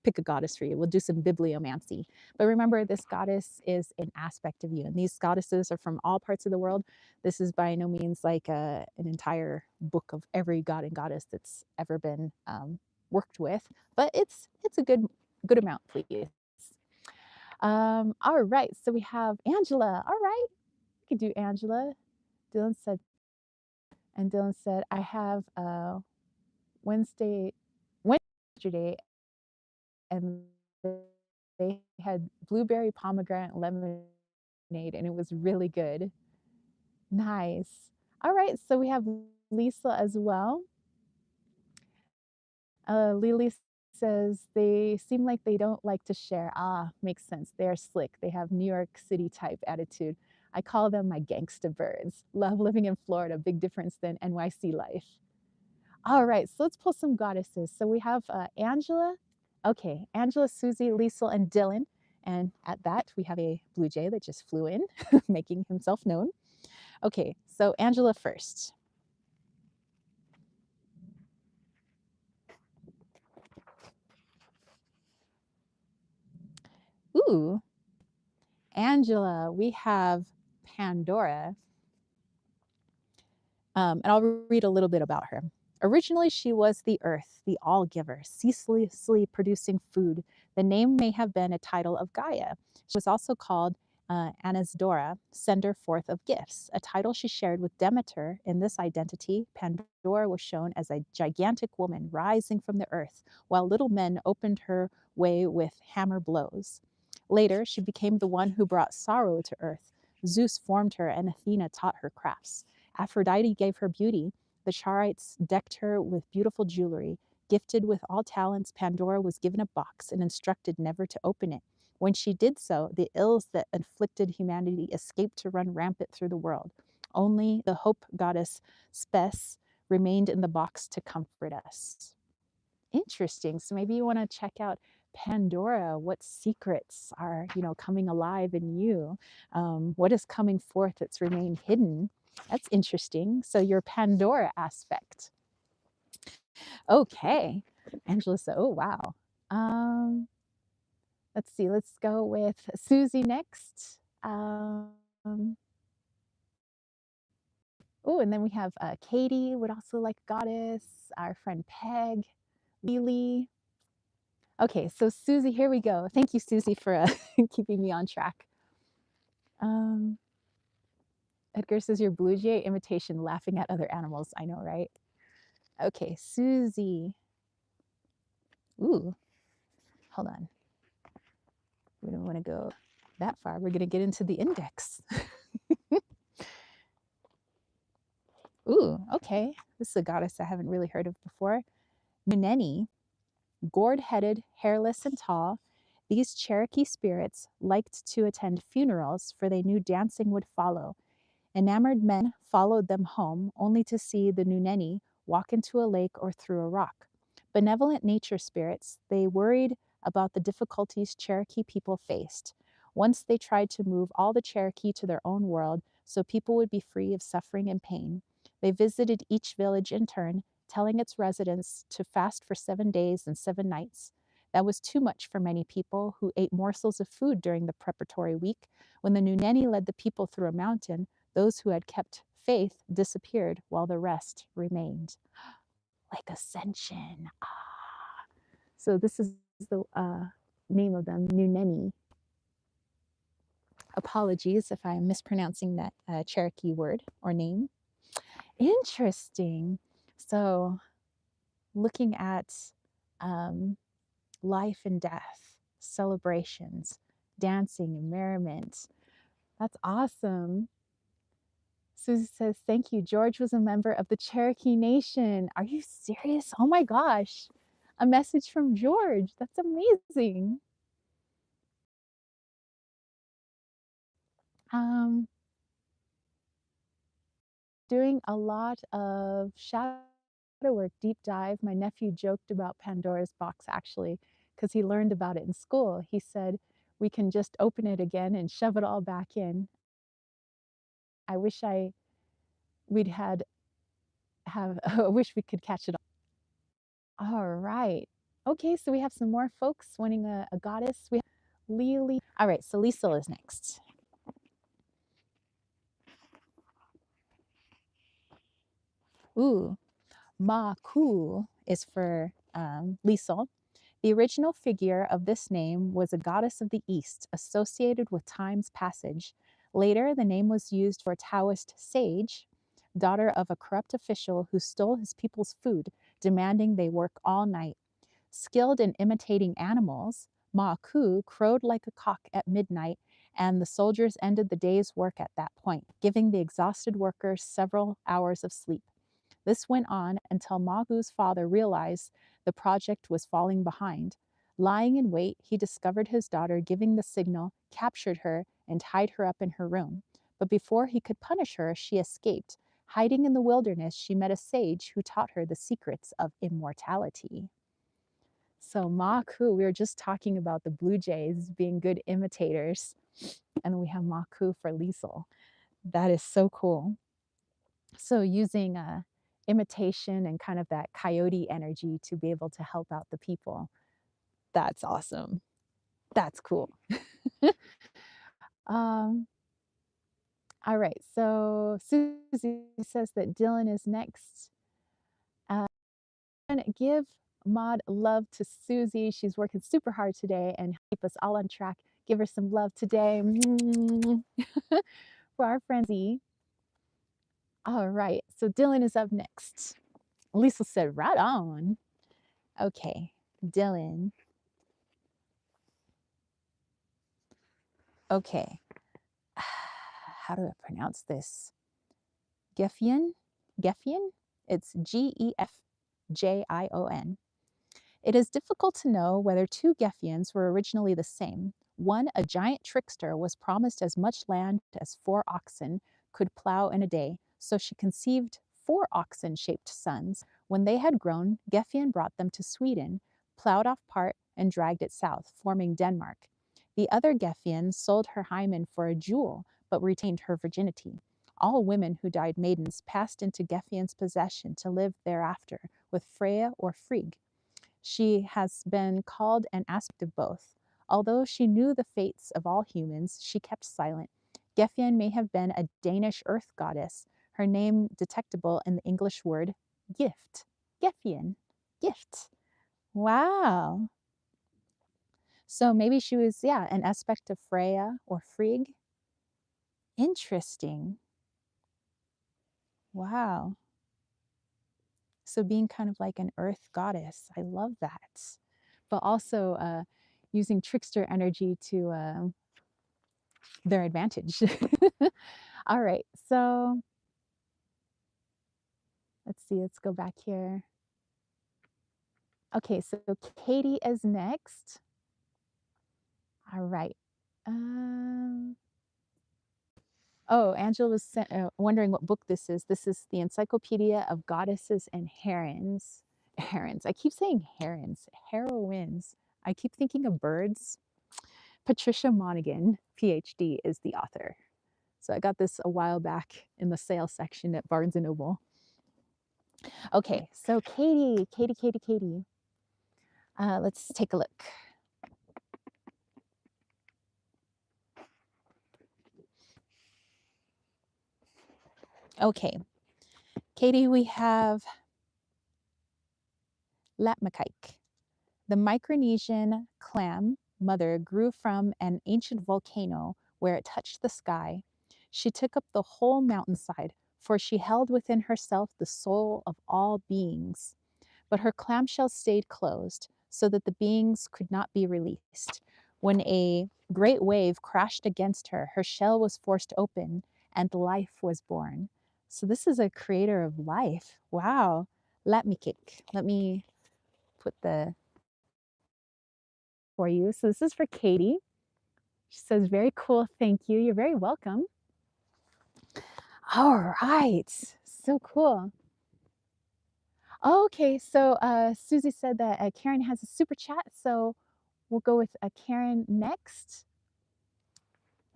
pick a goddess for you. We'll do some bibliomancy. But remember, this goddess is an aspect of you. And these goddesses are from all parts of the world. This is by no means like an entire book of every god and goddess that's ever been worked with, but it's a good amount, please. All right, so we have Angela. All right, we can do Angela. Dylan said, and Dylan said, I have Wednesday, yesterday, and they had blueberry pomegranate lemonade, and it was really good. Nice. All right, so we have Lisa as well. Lily says they seem like they don't like to share. Ah, makes sense. They're slick. They have New York City type attitude. I call them my gangsta birds. Love living in Florida. Big difference than NYC life. All right, so let's pull some goddesses. So we have Angela. Okay, Angela, Susie, Liesel, and Dylan. And at that, we have a blue jay that just flew in, making himself known. Okay, so Angela first. Ooh, Angela, we have Pandora. And I'll read a little bit about her. Originally, she was the earth, the all-giver, ceaselessly producing food. The name may have been a title of Gaia. She was also called Anazdora, sender forth of gifts, a title she shared with Demeter. In this identity, Pandora was shown as a gigantic woman rising from the earth, while little men opened her way with hammer blows. Later, she became the one who brought sorrow to earth. Zeus formed her, and Athena taught her crafts. Aphrodite gave her beauty. The Charites decked her with beautiful jewelry. Gifted with all talents, Pandora was given a box and instructed never to open it. When she did so, the ills that afflicted humanity escaped to run rampant through the world. Only the hope goddess Spes remained in the box to comfort us. Interesting. So maybe you want to check out Pandora. What secrets are, coming alive in you? What is coming forth that's remained hidden? That's interesting. So your Pandora aspect. Okay. Angela said, oh, wow. Let's see. Let's go with Susie next. Oh, and then we have Katie would also like goddess. Our friend Peg, Lily. Okay, so Susie, here we go. Thank you, Susie, for keeping me on track. Edgar says your blue jay imitation laughing at other animals. I know, right? Okay, Susie. Ooh, hold on. We don't want to go that far. We're going to get into the index. Ooh, okay. This is a goddess I haven't really heard of before. Muneni, gourd-headed, hairless, and tall. These Cherokee spirits liked to attend funerals, for they knew dancing would follow. Enamored men followed them home, only to see the Nuneni walk into a lake or through a rock. Benevolent nature spirits, they worried about the difficulties Cherokee people faced. Once they tried to move all the Cherokee to their own world so people would be free of suffering and pain. They visited each village in turn, telling its residents to fast for 7 days and 7 nights. That was too much for many people who ate morsels of food during the preparatory week. When the Nuneni led the people through a mountain, those who had kept faith disappeared while the rest remained. Like ascension. Ah. So this is the name of them, Nuneni. Apologies if I'm mispronouncing that Cherokee word or name. Interesting. So looking at life and death, celebrations, dancing and merriment. That's awesome. Susie says, thank you. George was a member of the Cherokee Nation. Are you serious? Oh my gosh. A message from George. That's amazing. Um, doing a lot of shadow work, deep dive. My nephew joked about Pandora's box actually, because he learned about it in school. He said, we can just open it again and shove it all back in. I wish we'd had have I wish we could catch it all right. Okay, so we have some more folks wanting a goddess. We have Lily. All right, so Liesel is next. Ooh, Ma Ku is for Liesel. The original figure of this name was a goddess of the East associated with time's passage. Later, the name was used for a Taoist sage, daughter of a corrupt official who stole his people's food, demanding they work all night. Skilled in imitating animals, Ma Ku crowed like a cock at midnight, and the soldiers ended the day's work at that point, giving the exhausted workers several hours of sleep. This went on until Ma Ku's father realized the project was falling behind. Lying in wait, he discovered his daughter giving the signal, captured her, and tied her up in her room. But before he could punish her, she escaped. Hiding in the wilderness, she met a sage who taught her the secrets of immortality. So Ma Ku, we were just talking about the blue jays being good imitators, and we have Ma Ku for Liesel. That is so cool. So using imitation and kind of that coyote energy to be able to help out the people. That's awesome. That's cool. um, all right, so Susie says that Dylan is next. Give Maud love to Susie. She's working super hard today and keep us all on track. Give her some love today. For our friend Z. All right, so Dylan is up next. Lisa said, right on. Okay, Dylan. Okay. How do I pronounce this? Geffion? Geffion? It's Gefjion. It is difficult to know whether two Geffions were originally the same. One, a giant trickster, was promised as much land as 4 oxen could plow in a day, so she conceived 4 oxen-shaped sons. When they had grown, Geffion brought them to Sweden, plowed off part, and dragged it south, forming Denmark. The other Geffion sold her hymen for a jewel, but retained her virginity. All women who died maidens passed into Gefion's possession to live thereafter with Freya or Frigg. She has been called an aspect of both. Although she knew the fates of all humans, she kept silent. Gefjon may have been a Danish earth goddess, her name detectable in the English word gift. Gefjon, gift. Wow. So maybe she was, yeah, an aspect of Freya or Frigg. Interesting. Wow. So being kind of like an earth goddess. I love that. But also using trickster energy to their advantage. All right, so let's see, let's go back here. Okay, so Katie is next. All right. Oh, Angela was wondering what book this is. This is the Encyclopedia of Goddesses and Herons. Herons. I keep saying herons. Heroines. I keep thinking of birds. Patricia Monaghan, PhD, is the author. So I got this a while back in the sale section at Barnes & Noble. Okay, so Katie. Let's take a look. Okay, Katie, we have Latmakike. The Micronesian clam mother grew from an ancient volcano where it touched the sky. She took up the whole mountainside, for she held within herself the soul of all beings. But her clamshell stayed closed, so that the beings could not be released. When a great wave crashed against her, her shell was forced open, and life was born. So this is a creator of life. Wow. Let me put the for you. So this is for Katie. She says, very cool. Thank you. You're very welcome. All right. So cool. Okay. So Susie said that Karen has a super chat. So we'll go with Karen next.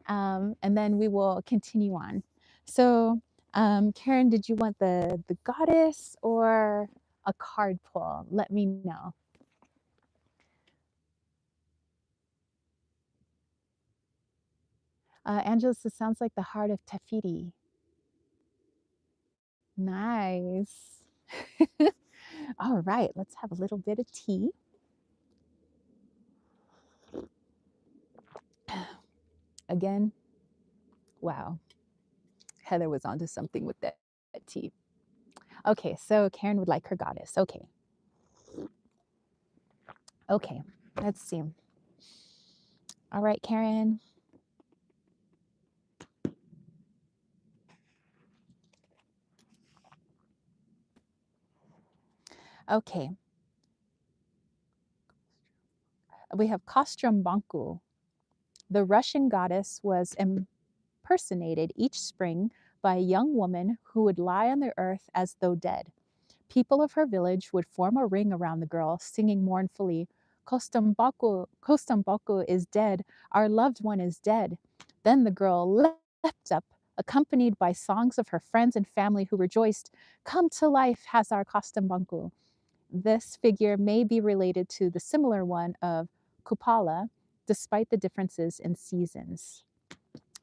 And then we will continue on. So Karen, did you want the goddess or a card pull? Let me know. Angela says, sounds like the heart of Tafiti. Nice. All right, let's have a little bit of tea. Again, wow. Heather was onto something with that tea. Okay, so Karen would like her goddess. Okay. Okay, let's see. All right, Karen. Okay. We have Kostrom Banku. The Russian goddess was impersonated each spring by a young woman who would lie on the earth as though dead. People of her village would form a ring around the girl, singing mournfully, Kostambaku is dead, our loved one is dead. Then the girl leapt up, accompanied by songs of her friends and family who rejoiced, come to life, Hazar Kostambaku. This figure may be related to the similar one of Kupala, despite the differences in seasons.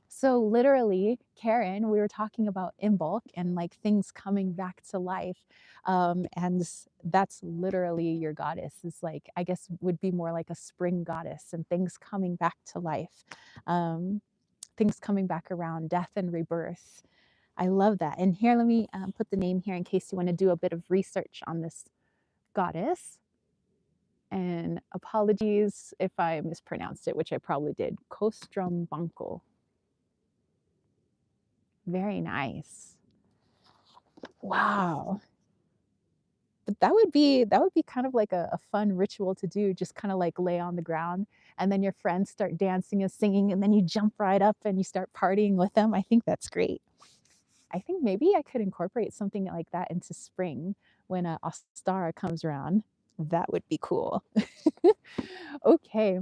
So literally, Karen, we were talking about Imbolc and like things coming back to life. And that's literally your goddess is like, I guess would be more like a spring goddess and things coming back to life. Things coming back around death and rebirth. I love that. And here, let me put the name here in case you want to do a bit of research on this goddess. And apologies if I mispronounced it, which I probably did. Kostrom Banko. Very nice. Wow. But that would be kind of like a fun ritual to do, just kind of like lay on the ground and then your friends start dancing and singing and then you jump right up and you start partying with them. I think that's great. I think maybe I could incorporate something like that into spring when Ostara comes around. That would be cool. Okay.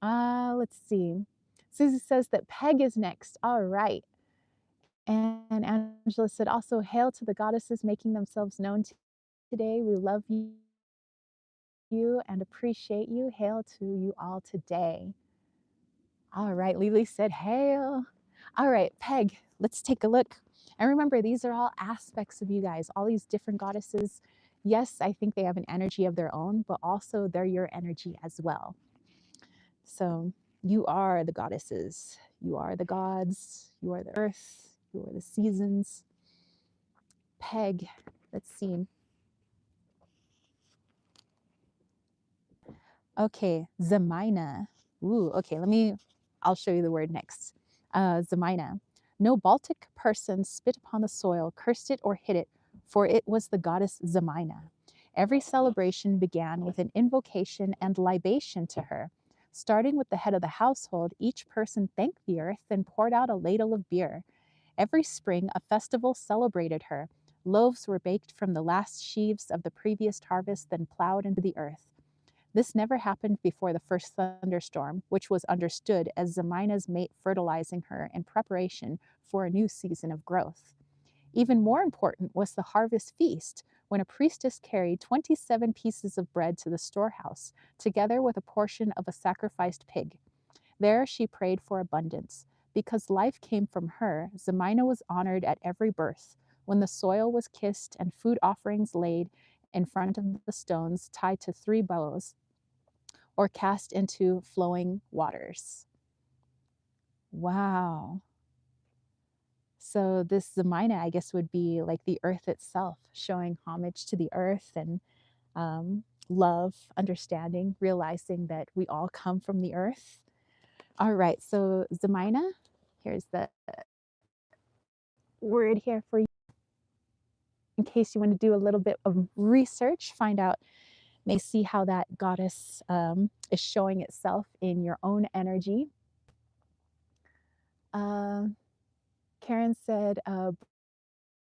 Let's see. Susie says that Peg is next. All right. And Angela said, also, hail to the goddesses making themselves known today. We love you and appreciate you. Hail to you all today. All right, Lily said, hail. All right, Peg, let's take a look. And remember, these are all aspects of you guys, all these different goddesses. Yes, I think they have an energy of their own, but also they're your energy as well. So you are the goddesses. You are the gods. You are the earth. You are the seasons. Peg, let's see. Okay, Zemina. Ooh, okay, I'll show you the word next. Zemina. No Baltic person spit upon the soil, cursed it, or hit it, for it was the goddess Zemina. Every celebration began with an invocation and libation to her. Starting with the head of the household, each person thanked the earth and poured out a ladle of beer. Every spring, a festival celebrated her. Loaves were baked from the last sheaves of the previous harvest, then plowed into the earth. This never happened before the first thunderstorm, which was understood as Zemina's mate fertilizing her in preparation for a new season of growth. Even more important was the harvest feast, when a priestess carried 27 pieces of bread to the storehouse, together with a portion of a sacrificed pig. There she prayed for abundance. Because life came from her, Zemina was honored at every birth, when the soil was kissed and food offerings laid in front of the stones tied to 3 bows, or cast into flowing waters. Wow. So this Zemina, I guess, would be like the earth itself, showing homage to the earth and love, understanding, realizing that we all come from the earth. All right, so Zemina, here's the word here for you in case you want to do a little bit of research, find out may see how that goddess is showing itself in your own energy. Um, Karen said,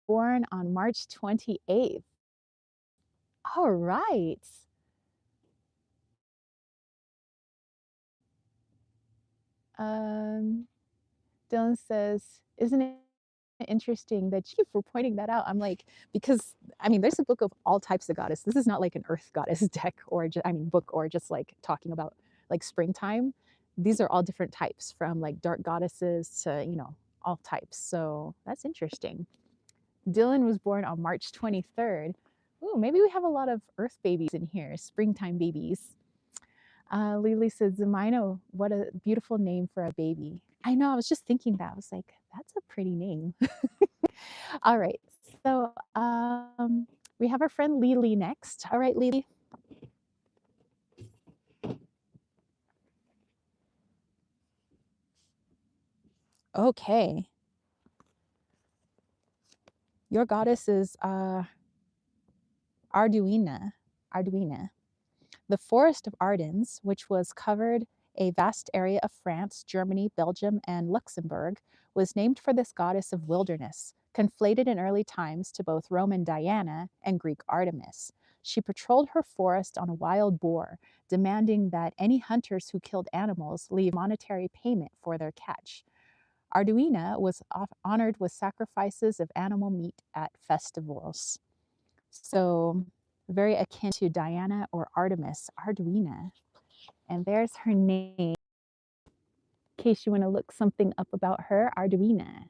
born on March 28th. All right. Um, Dylan says, isn't it interesting that you for pointing that out? I'm like, because I mean, there's a book of all types of goddess. This is not like an earth goddess deck or just, I mean, book or just like talking about like springtime. These are all different types from like dark goddesses to, all types. So that's interesting. Dylan was born on March 23rd. Ooh, maybe we have a lot of earth babies in here, springtime babies. Lily says, Zemino, what a beautiful name for a baby. I know, I was just thinking that. I was like, that's a pretty name. All right, so we have our friend Lily next. All right, Lily. Okay. Your goddess is Arduina. Arduina. The forest of Ardennes, which was covered a vast area of France, Germany, Belgium, and Luxembourg, was named for this goddess of wilderness, conflated in early times to both Roman Diana and Greek Artemis. She patrolled her forest on a wild boar, demanding that any hunters who killed animals leave monetary payment for their catch. Arduina was honored with sacrifices of animal meat at festivals. So, very akin to Diana or Artemis, Arduina. And there's her name, in case you want to look something up about her, Arduina.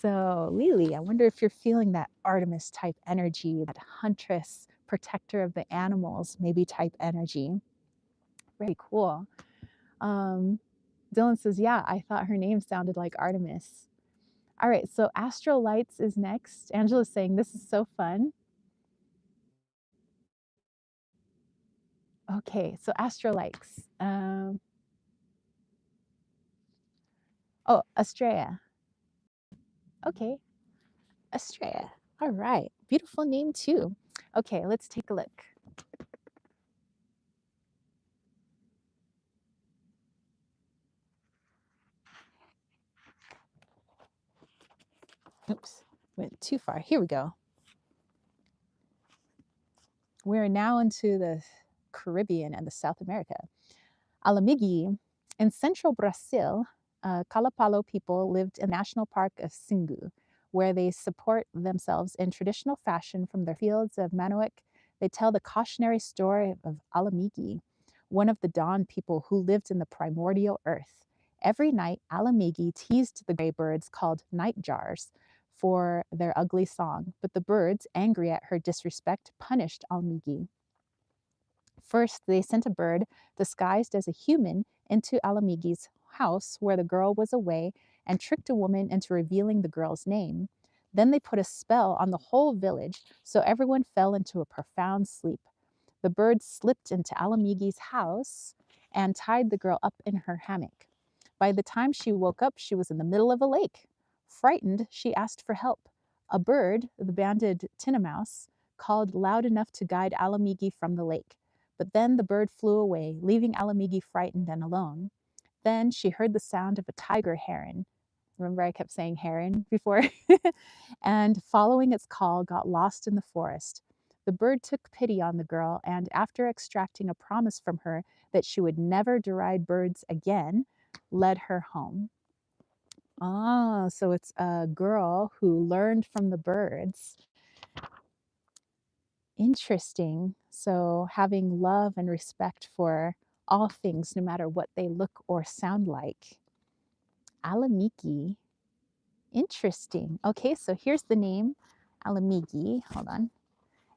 So, Lily, I wonder if you're feeling that Artemis type energy, that huntress, protector of the animals, maybe type energy. Very cool. Dylan says, yeah, I thought her name sounded like Artemis. All right, so Astral Lights is next. Angela's saying, this is so fun. Okay, so Astral Lights. Oh, Estrella. Okay, Estrella. All right, beautiful name too. Okay, let's take a look. Oops, went too far. Here we go. We're now into the Caribbean and the South America. Alamigi, in central Brazil, Kalapalo people lived in the national park of Singu, where they support themselves in traditional fashion from their fields of manioc. They tell the cautionary story of Alamigi, one of the dawn people who lived in the primordial earth. Every night, Alamigi teased the gray birds called nightjars for their ugly song, but the birds, angry at her disrespect, punished Alamigi. First, they sent a bird disguised as a human into Alamigi's house where the girl was away and tricked a woman into revealing the girl's name. Then they put a spell on the whole village, so everyone fell into a profound sleep. The bird slipped into Alamigi's house and tied the girl up in her hammock. By the time she woke up, she was in the middle of a lake. Frightened, she asked for help. A bird, the banded tinamous, called loud enough to guide Alamigi from the lake. But then the bird flew away, leaving Alamigi frightened and alone. Then she heard the sound of a tiger heron. Remember, I kept saying heron before? And following its call, got lost in the forest. The bird took pity on the girl, and after extracting a promise from her that she would never deride birds again, led her home. Ah, so it's a girl who learned from the birds. Interesting. So having love and respect for all things, no matter what they look or sound like. Alamiki. Interesting. Okay, so here's the name, Alamiki. Hold on.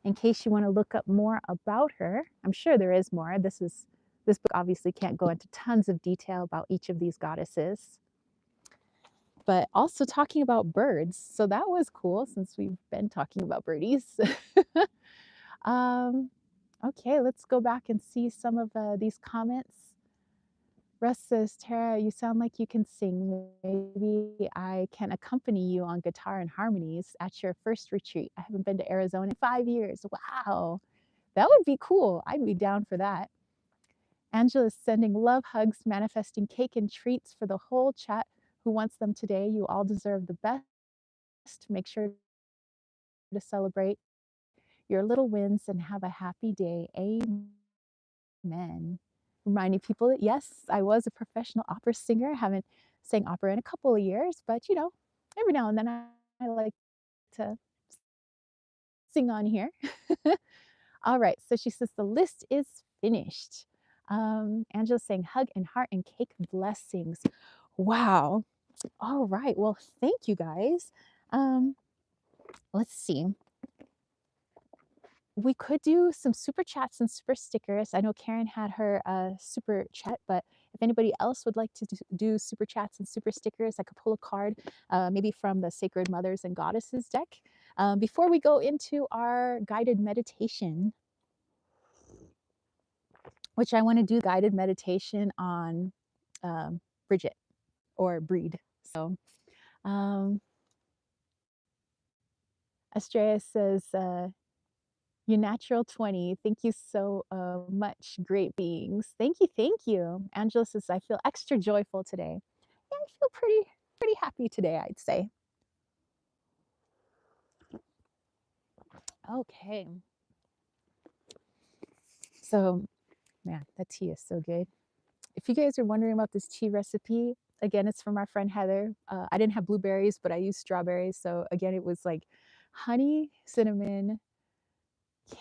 In case you want to look up more about her, I'm sure there is more. This book obviously can't go into tons of detail about each of these goddesses, but also talking about birds. So that was cool since we've been talking about birdies. Okay, let's go back and see some of these comments. Russ says, Tara, you sound like you can sing. Maybe I can accompany you on guitar and harmonies at your first retreat. I haven't been to Arizona in 5 years. Wow. That would be cool. I'd be down for that. Angela's sending love hugs, manifesting cake and treats for the whole chat. Who wants them today? You all deserve the best. Make sure to celebrate your little wins and have a happy day. Amen. Reminding people that yes, I was a professional opera singer. I haven't sang opera in a couple of years, but every now and then I like to sing on here. All right, so she says the list is finished. Angela's saying hug and heart and cake blessings. Wow. All right, well, thank you guys. Let's see. We could do some super chats and super stickers. I know Karen had her super chat, but if anybody else would like to do super chats and super stickers, I could pull a card, maybe from the Sacred Mothers and Goddesses deck. Before we go into our guided meditation, which I want to do guided meditation on Bridget or Breed. So Estrella says, you natural 20. Thank you so much, great beings. Thank you, thank you. Angela says, I feel extra joyful today. Yeah, I feel pretty happy today, I'd say. Okay. So, man, that tea is so good. If you guys are wondering about this tea recipe, again, it's from our friend Heather. I didn't have blueberries, but I used strawberries. So again, it was like honey, cinnamon,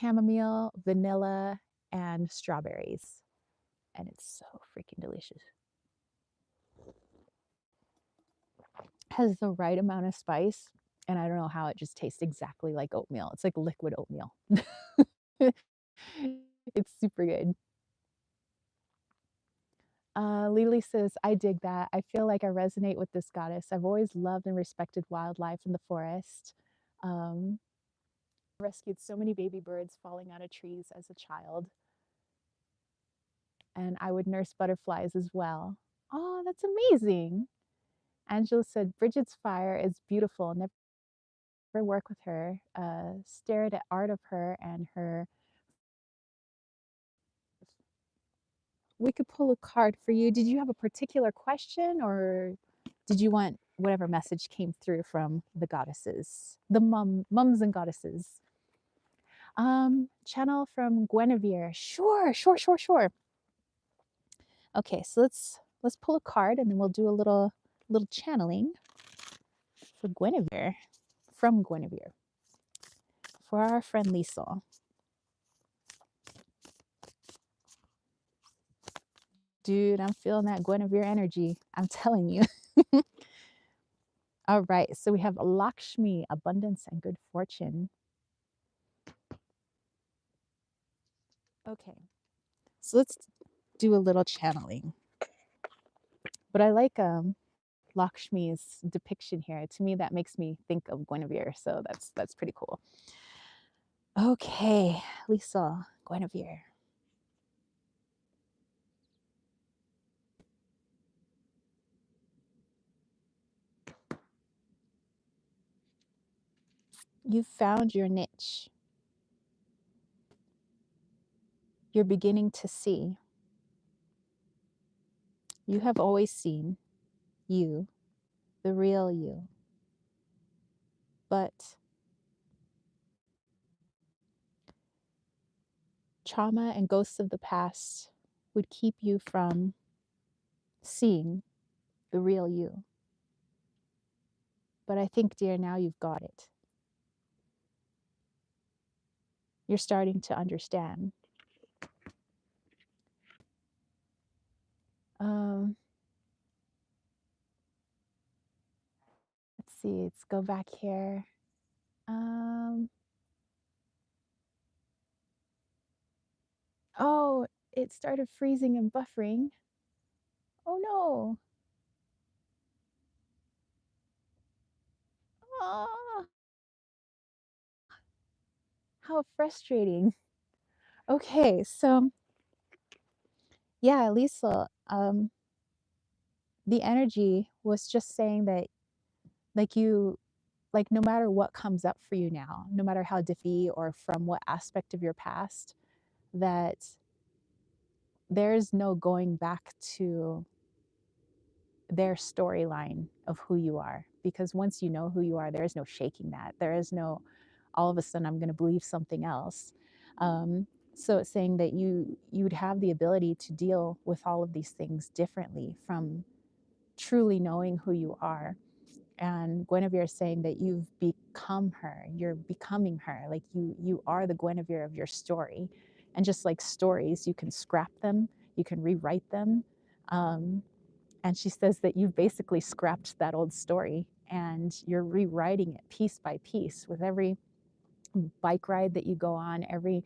chamomile, vanilla, and strawberries. And it's so freaking delicious. Has the right amount of spice, and I don't know how it just tastes exactly like oatmeal. It's like liquid oatmeal. It's super good. Lily says, I dig that. I feel like I resonate with this goddess. I've always loved and respected wildlife in the forest. Rescued so many baby birds falling out of trees as a child. And I would nurse butterflies as well. Oh, that's amazing. Angela said, Bridget's fire is beautiful. Never work with her. Stared at art of her and her. We could pull a card for you. Did you have a particular question, or did you want whatever message came through from the goddesses, the mums and goddesses? Channel from Guinevere. Sure, sure, sure, sure. Okay, so let's pull a card and then we'll do a little channeling for Guinevere, from Guinevere, for our friend Lisa. Dude, I'm feeling that Guinevere energy. I'm telling you. All right, so we have Lakshmi, abundance and good fortune. Okay, so let's do a little channeling. But I like Lakshmi's depiction here. To me, that makes me think of Guinevere, so that's pretty cool. Okay, Lisa, Guinevere. You've found your niche. You're beginning to see. You have always seen you, the real you. But trauma and ghosts of the past would keep you from seeing the real you. But I think, dear, now you've got it. You're starting to understand. Let's see, let's go back here. Oh, it started freezing and buffering. Oh no. Oh, how frustrating. Okay, so yeah, Lisa, the energy was just saying that, like, like no matter what comes up for you now, no matter how diffy or from what aspect of your past, that there's no going back to their storyline of who you are, because once you know who you are, there is no shaking that. There is no all of a sudden I'm going to believe something else. Um, so it's saying that you'd have the ability to deal with all of these things differently from truly knowing who you are. And Guinevere is saying that you've become her. You're becoming her. Like you are the Guinevere of your story. And just like stories, you can scrap them, you can rewrite them. Um, and she says that you've basically scrapped that old story and you're rewriting it piece by piece with every bike ride that you go on, every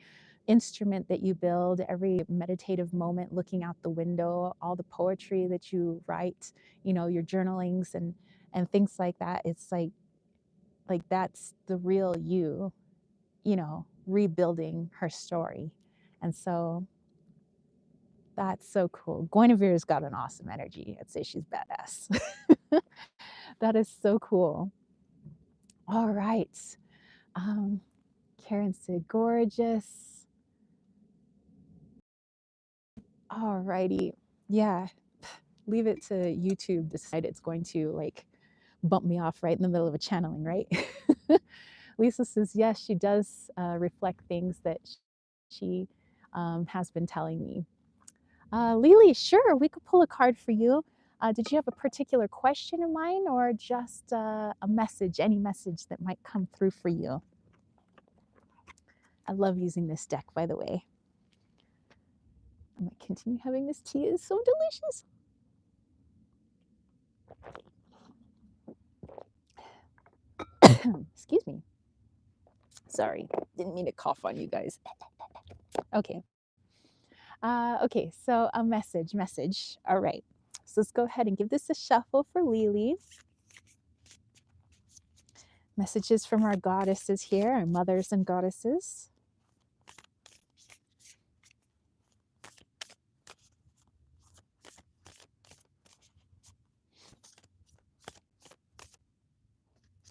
instrument that you build, every meditative moment looking out the window, all the poetry that you write, your journalings and things like that. It's like that's the real you, rebuilding her story. And so that's so cool. Guinevere's got an awesome energy. I'd say she's badass. That is so cool. All right. Um, Karen said, gorgeous. All righty. Yeah. Leave it to YouTube decide it's going to like bump me off right in the middle of a channeling, right? Lisa says, yes, she does reflect things that she has been telling me. Lily, sure, we could pull a card for you. Did you have a particular question in mind or just a message, any message that might come through for you? I love using this deck, by the way. I'm going to continue having this tea. It's so delicious. Excuse me. Sorry, didn't mean to cough on you guys. Okay. Okay, so a message. All right. So let's go ahead and give this a shuffle for Lily. Messages from our goddesses here, our mothers and goddesses.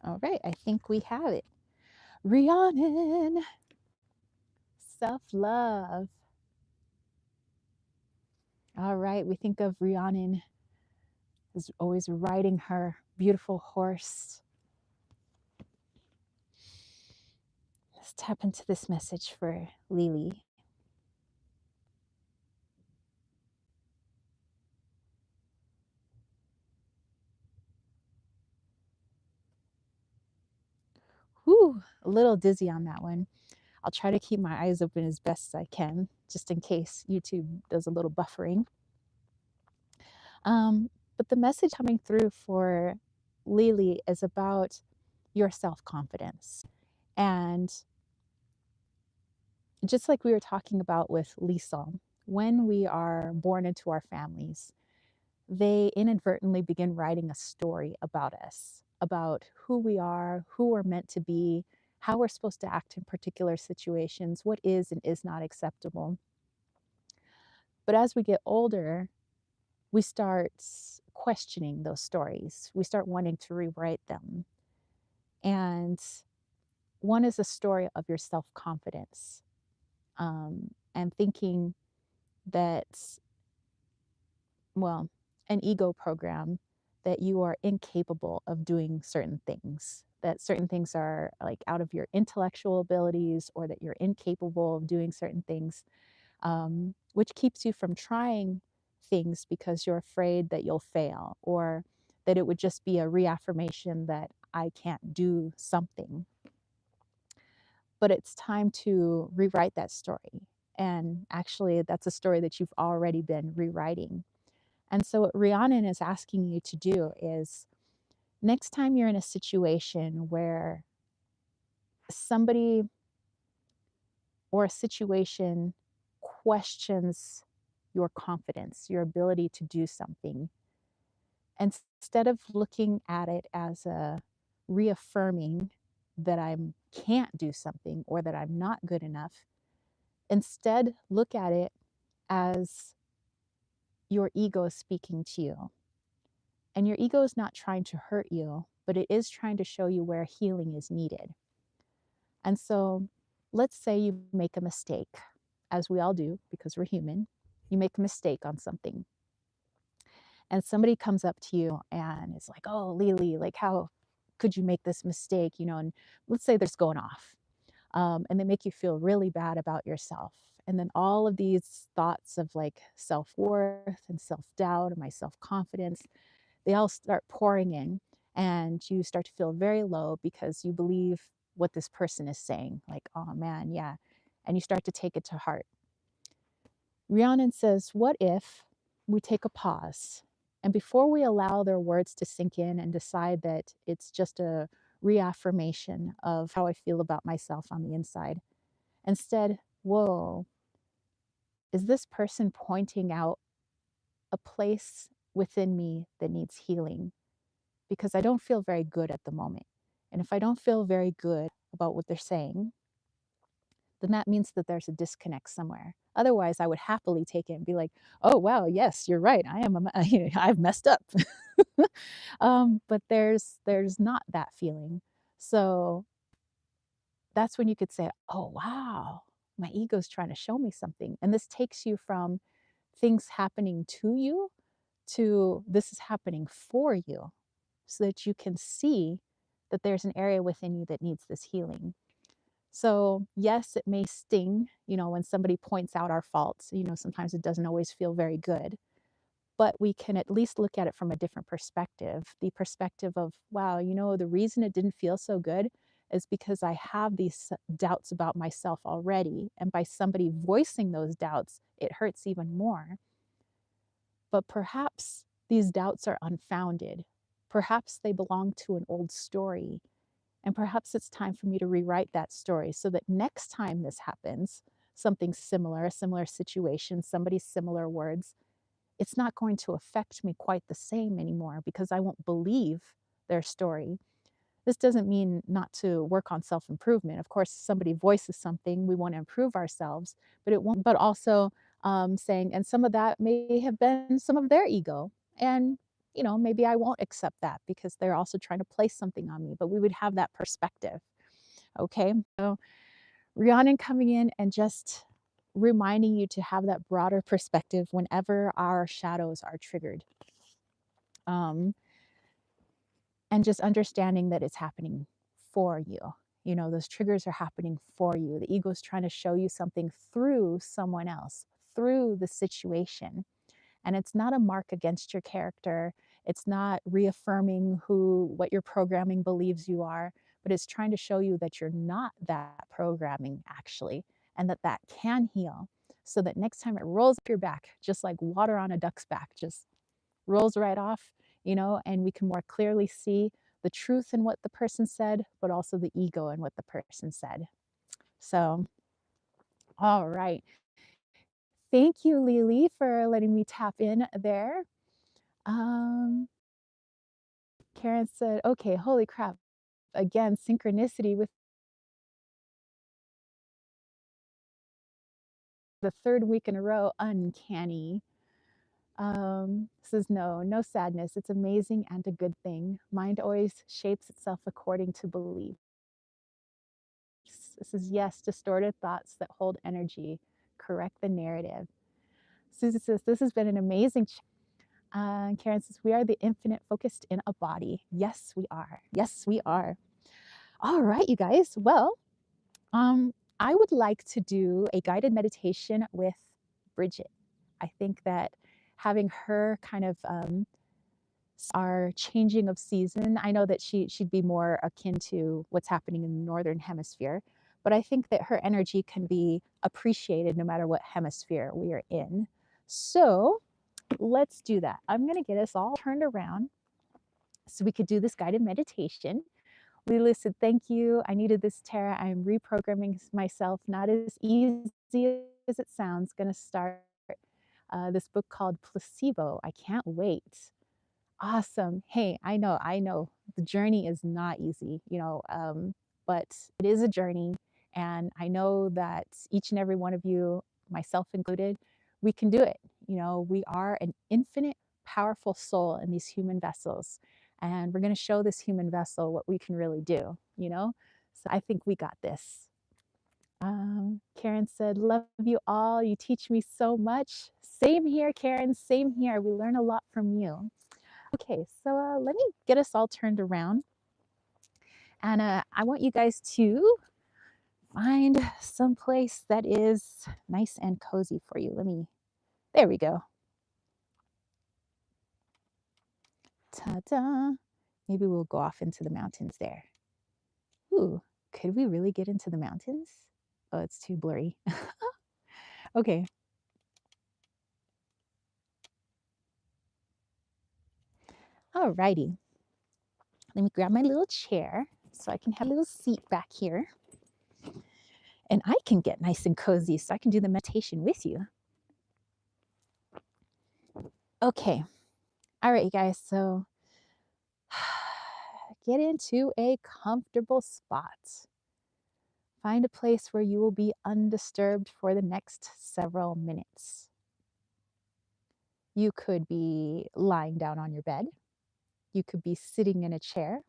All right, I think we have it. Rhiannon, self-love. All right, we think of Rhiannon as always riding her beautiful horse. Let's tap into this message for Lily. Whew, a little dizzy on that one. I'll try to keep my eyes open as best I can, just in case YouTube does a little buffering. But the message coming through for Lily is about your self-confidence. And just like we were talking about with Lisa, when we are born into our families, they inadvertently begin writing a story about us, about who we are, who we're meant to be, how we're supposed to act in particular situations, what is and is not acceptable. But as we get older, we start questioning those stories. We start wanting to rewrite them. And one is a story of your self confidence, and thinking that, well, an ego program that you are incapable of doing certain things, that certain things are like out of your intellectual abilities, or that you're incapable of doing certain things, which keeps you from trying things because you're afraid that you'll fail, or that it would just be a reaffirmation that I can't do something. But it's time to rewrite that story. And actually, that's a story that you've already been rewriting. And so, what Rhiannon is asking you to do is next time you're in a situation where somebody or a situation questions your confidence, your ability to do something, instead of looking at it as a reaffirming that I can't do something or that I'm not good enough, instead look at it as your ego speaking to you. And your ego is not trying to hurt you, but it is trying to show you where healing is needed. And so let's say you make a mistake as we all do because we're human, you make a mistake on something. And somebody comes up to you and is like, "Oh, Lily, like, how could you make this mistake?" And let's say they're just going off, and they make you feel really bad about yourself. And then all of these thoughts of like self worth and self doubt and my self confidence, they all start pouring in, and you start to feel very low because you believe what this person is saying. Like, oh man, yeah. And you start to take it to heart. Rhiannon says, what if we take a pause and before we allow their words to sink in and decide that it's just a reaffirmation of how I feel about myself on the inside, instead, whoa, is this person pointing out a place within me that needs healing? Because I don't feel very good at the moment. And if I don't feel very good about what they're saying, then that means that there's a disconnect somewhere. Otherwise, I would happily take it and be like, "Oh wow, yes, you're right. I've messed up." But there's not that feeling. So that's when you could say, "Oh wow, my ego's trying to show me something." And this takes you from things happening to you to this is happening for you, so that you can see that there's an area within you that needs this healing. So, yes, it may sting, when somebody points out our faults. Sometimes it doesn't always feel very good, but we can at least look at it from a different perspective. The perspective of, wow, the reason it didn't feel so good is because I have these doubts about myself already. And by somebody voicing those doubts, it hurts even more. But perhaps these doubts are unfounded. Perhaps they belong to an old story. And perhaps it's time for me to rewrite that story so that next time this happens, something similar, a similar situation, somebody's similar words, it's not going to affect me quite the same anymore because I won't believe their story. This doesn't mean not to work on self improvement. Of course, somebody voices something, we want to improve ourselves, but it won't, but also saying, and some of that may have been some of their ego. And, maybe I won't accept that because they're also trying to place something on me, but we would have that perspective. Okay. So, Rhiannon coming in and just reminding you to have that broader perspective whenever our shadows are triggered. Um, and just understanding that it's happening for you. Those triggers are happening for you. The ego is trying to show you something through someone else, through the situation. And it's not a mark against your character. It's not reaffirming what your programming believes you are, but it's trying to show you that you're not that programming actually, and that can heal. So that next time it rolls up your back, just like water on a duck's back, just rolls right off, and we can more clearly see the truth in what the person said, but also the ego in what the person said. So, all right. Thank you, Lily, for letting me tap in there. Um, Karen said, okay, holy crap. Again, synchronicity with the third week in a row, uncanny. Says, no sadness. It's amazing and a good thing. Mind always shapes itself according to belief. This is yes, distorted thoughts that hold energy. Correct the narrative. Susie says, this has been an amazing Karen says, we are the infinite focused in a body. Yes, we are. Yes, we are. All right, you guys. Well, I would like to do a guided meditation with Bridget. I think that having her kind of our changing of season. I know that she'd be more akin to what's happening in the northern hemisphere, but I think that her energy can be appreciated no matter what hemisphere we are in. So let's do that. I'm going to get us all turned around so we could do this guided meditation. Lila said, thank you. I needed this, Tara. I'm reprogramming myself. Not as easy as it sounds. Going to start this book called Placebo. I can't wait. Awesome. Hey, I know. The journey is not easy, but it is a journey. And I know that each and every one of you, myself included, we can do it. We are an infinite, powerful soul in these human vessels. And we're going to show this human vessel what we can really do. So I think we got this. Karen said, "Love you all. You teach me so much." Same here, Karen. Same here. We learn a lot from you. Okay, so let me get us all turned around. And I want you guys to find some place that is nice and cozy for you. There we go. Ta-da. Maybe we'll go off into the mountains there. Ooh, could we really get into the mountains? Oh, it's too blurry. Okay. Alrighty. Let me grab my little chair so I can have a little seat back here. And I can get nice and cozy so I can do the meditation with you. Okay. All right, you guys. So get into a comfortable spot. Find a place where you will be undisturbed for the next several minutes. You could be lying down on your bed. You could be sitting in a chair.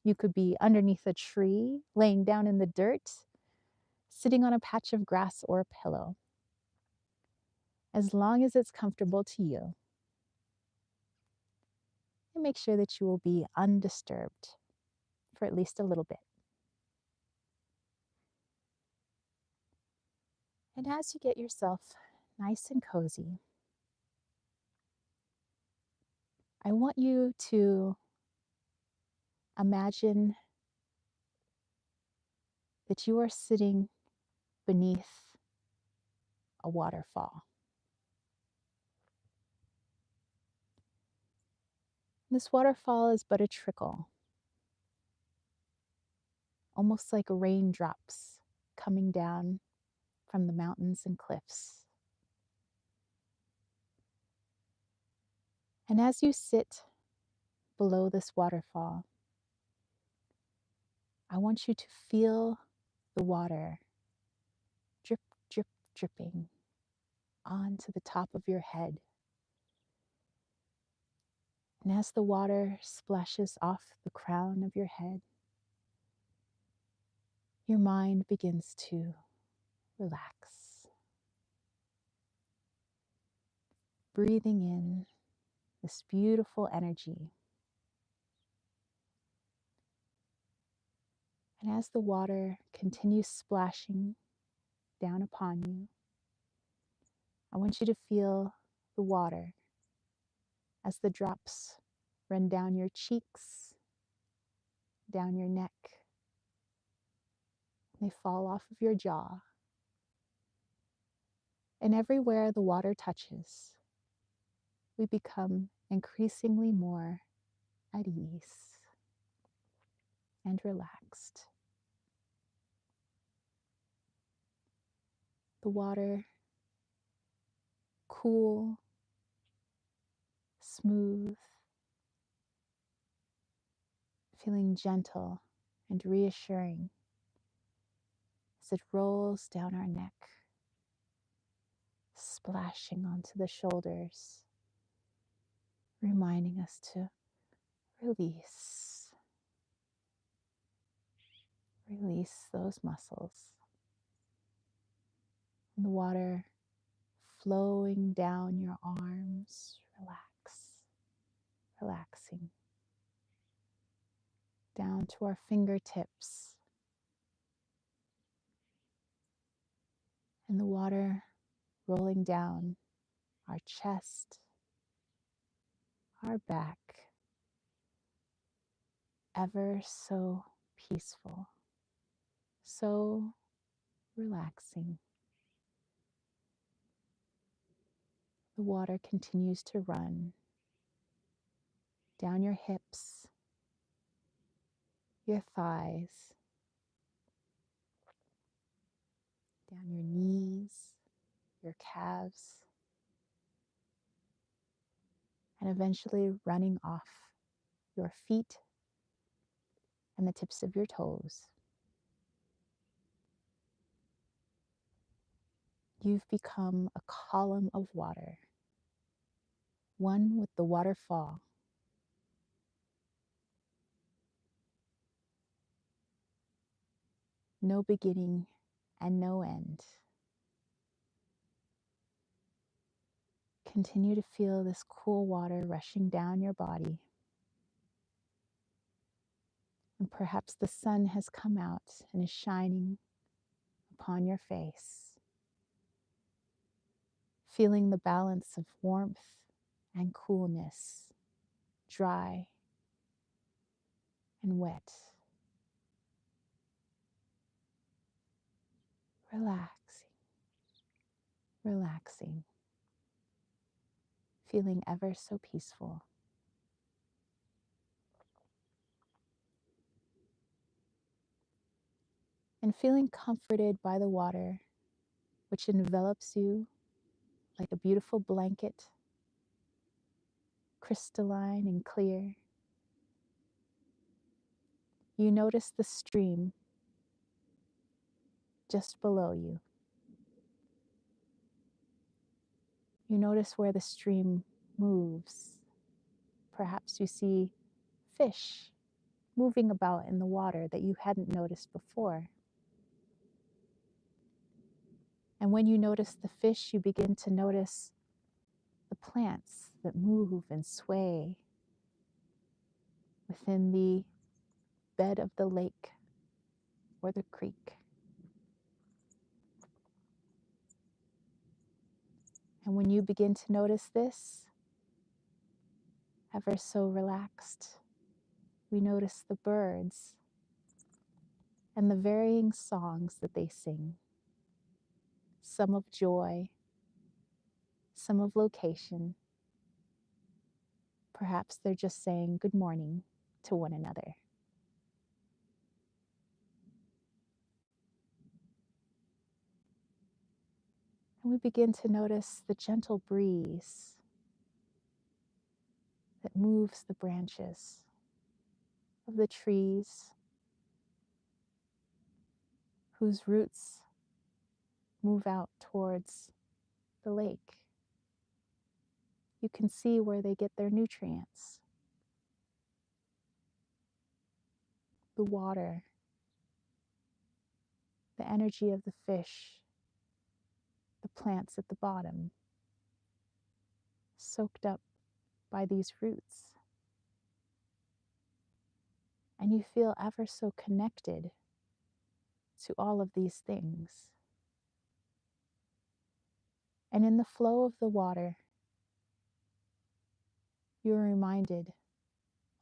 You could be underneath a tree, laying down in the dirt, sitting on a patch of grass or a pillow. As long as it's comfortable to you, and make sure that you will be undisturbed for at least a little bit. And as you get yourself nice and cozy, I want you to imagine that you are sitting beneath a waterfall. This waterfall is but a trickle, almost like raindrops coming down from the mountains and cliffs. And as you sit below this waterfall, I want you to feel the water drip, drip, dripping onto the top of your head. And as the water splashes off the crown of your head, your mind begins to relax. Breathing in this beautiful energy. And as the water continues splashing down upon you, I want you to feel the water as the drops run down your cheeks, down your neck. They fall off of your jaw. And everywhere the water touches, we become increasingly more at ease and relaxed. The water, cool, smooth, feeling gentle and reassuring as it rolls down our neck, splashing onto the shoulders, reminding us to release. Release those muscles. And the water flowing down your arms, relaxing. Down to our fingertips. And the water rolling down our chest, our back, ever so peaceful, so relaxing. The water continues to run down your hips, your thighs, down your knees, your calves, and eventually running off your feet and the tips of your toes. You've become a column of water, one with the waterfall. No beginning and no end. Continue to feel this cool water rushing down your body. And perhaps the sun has come out and is shining upon your face. Feeling the balance of warmth and coolness, dry and wet. Relaxing, relaxing, feeling ever so peaceful. And feeling comforted by the water, which envelops you like a beautiful blanket, crystalline and clear. You notice the stream just below you. You notice where the stream moves. Perhaps you see fish moving about in the water that you hadn't noticed before. And when you notice the fish, you begin to notice the plants that move and sway within the bed of the lake or the creek. And when you begin to notice this, ever so relaxed, we notice the birds and the varying songs that they sing. Some of joy, some of location. Perhaps they're just saying good morning to one another. And we begin to notice the gentle breeze that moves the branches of the trees whose roots move out towards the lake. You can see where they get their nutrients. The water, the energy of the fish, the plants at the bottom, soaked up by these roots. And you feel ever so connected to all of these things. And in the flow of the water, you're reminded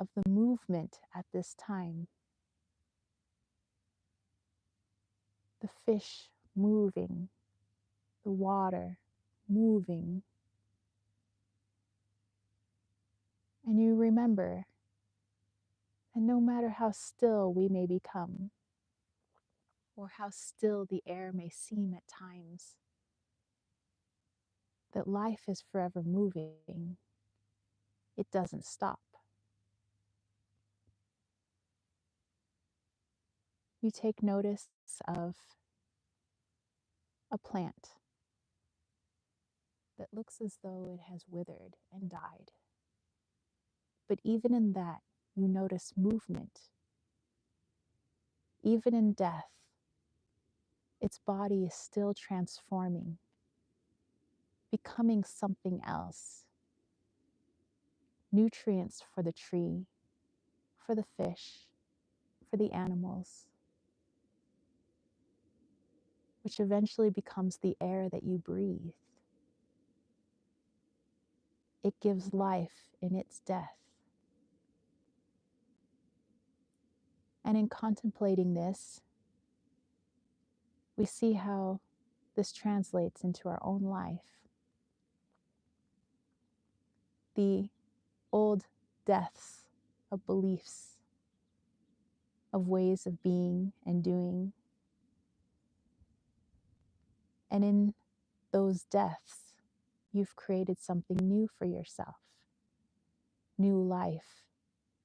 of the movement at this time. The fish moving, the water moving. And you remember that no matter how still we may become, or how still the air may seem at times, that life is forever moving. It doesn't stop. You take notice of a plant that looks as though it has withered and died. But even in that, you notice movement. Even in death, its body is still transforming, becoming something else. Nutrients for the tree, for the fish, for the animals, which eventually becomes the air that you breathe. It gives life in its death. And in contemplating this, we see how this translates into our own life. The old deaths of beliefs, of ways of being and doing. And in those deaths, you've created something new for yourself. New life,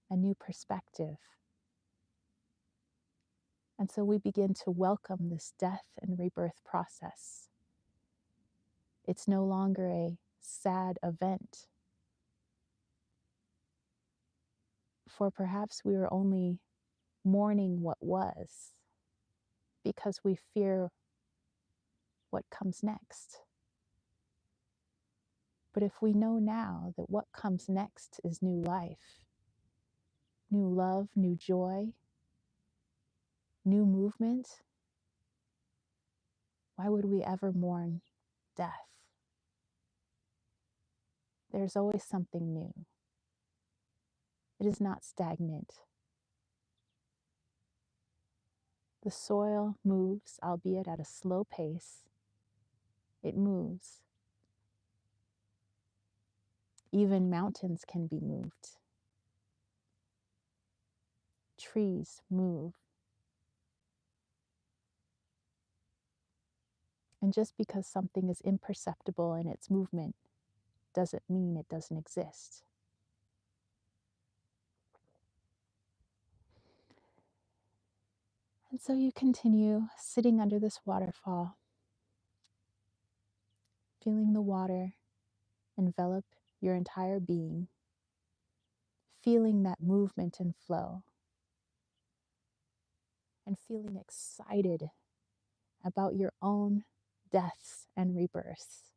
a new perspective. And so we begin to welcome this death and rebirth process. It's no longer a sad event. For perhaps we are only mourning what was because we fear what comes next. But if we know now that what comes next is new life, new love, new joy, new movement, why would we ever mourn death? There's always something new. It is not stagnant. The soil moves, albeit at a slow pace. It moves. Even mountains can be moved. Trees move. And just because something is imperceptible in its movement doesn't mean it doesn't exist. And so you continue sitting under this waterfall, feeling the water envelop your entire being, feeling that movement and flow, and feeling excited about your own deaths and rebirths,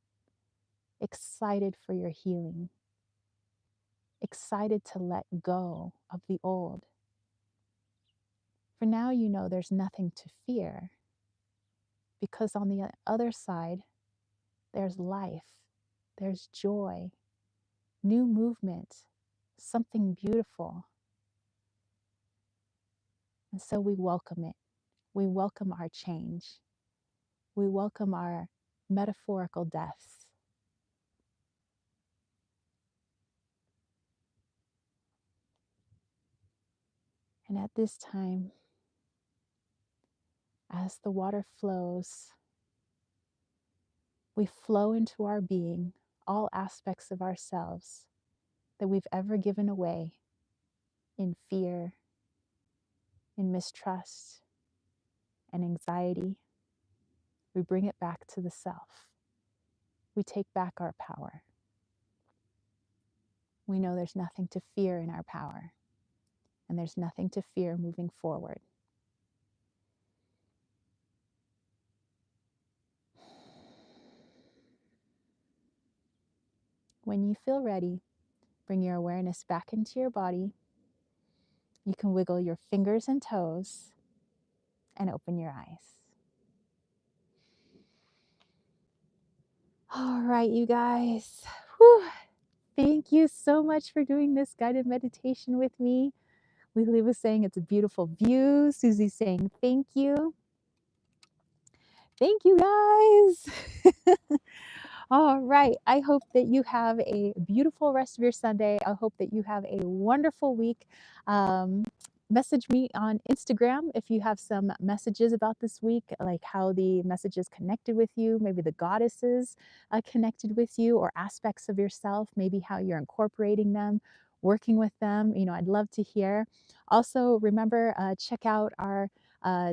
excited for your healing, excited to let go of the old. For now, you know there's nothing to fear, because on the other side, there's life, there's joy, new movement, something beautiful. And so we welcome it. We welcome our change. We welcome our metaphorical deaths. And at this time, as the water flows, we flow into our being, all aspects of ourselves that we've ever given away in fear, in mistrust, and anxiety. We bring it back to the self. We take back our power. We know there's nothing to fear in our power, and there's nothing to fear moving forward. When you feel ready, bring your awareness back into your body. You can wiggle your fingers and toes and open your eyes. All right, you guys. Whew. Thank you so much for doing this guided meditation with me. Lily was saying it's a beautiful view. Susie's saying thank you. Thank you, guys. All right. I hope that you have a beautiful rest of your Sunday. I hope that you have a wonderful week. Message me on Instagram if you have some messages about this week, like how the messages connected with you, maybe the goddesses connected with you, or aspects of yourself, maybe how you're incorporating them, working with them. I'd love to hear. Also, remember, check out our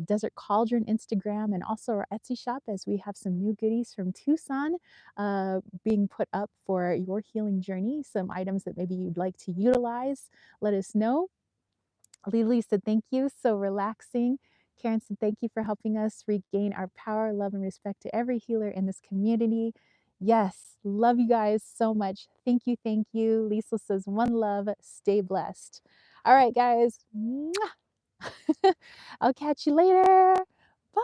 Desert Cauldron Instagram and also our Etsy shop, as we have some new goodies from Tucson being put up for your healing journey. Some items that maybe you'd like to utilize, let us know. Lily said, thank you. So relaxing. Karen said, thank you for helping us regain our power, love, and respect to every healer in this community. Yes, love you guys so much. Thank you. Thank you. Lisa says, one love, stay blessed. All right, guys. I'll catch you later. Bye.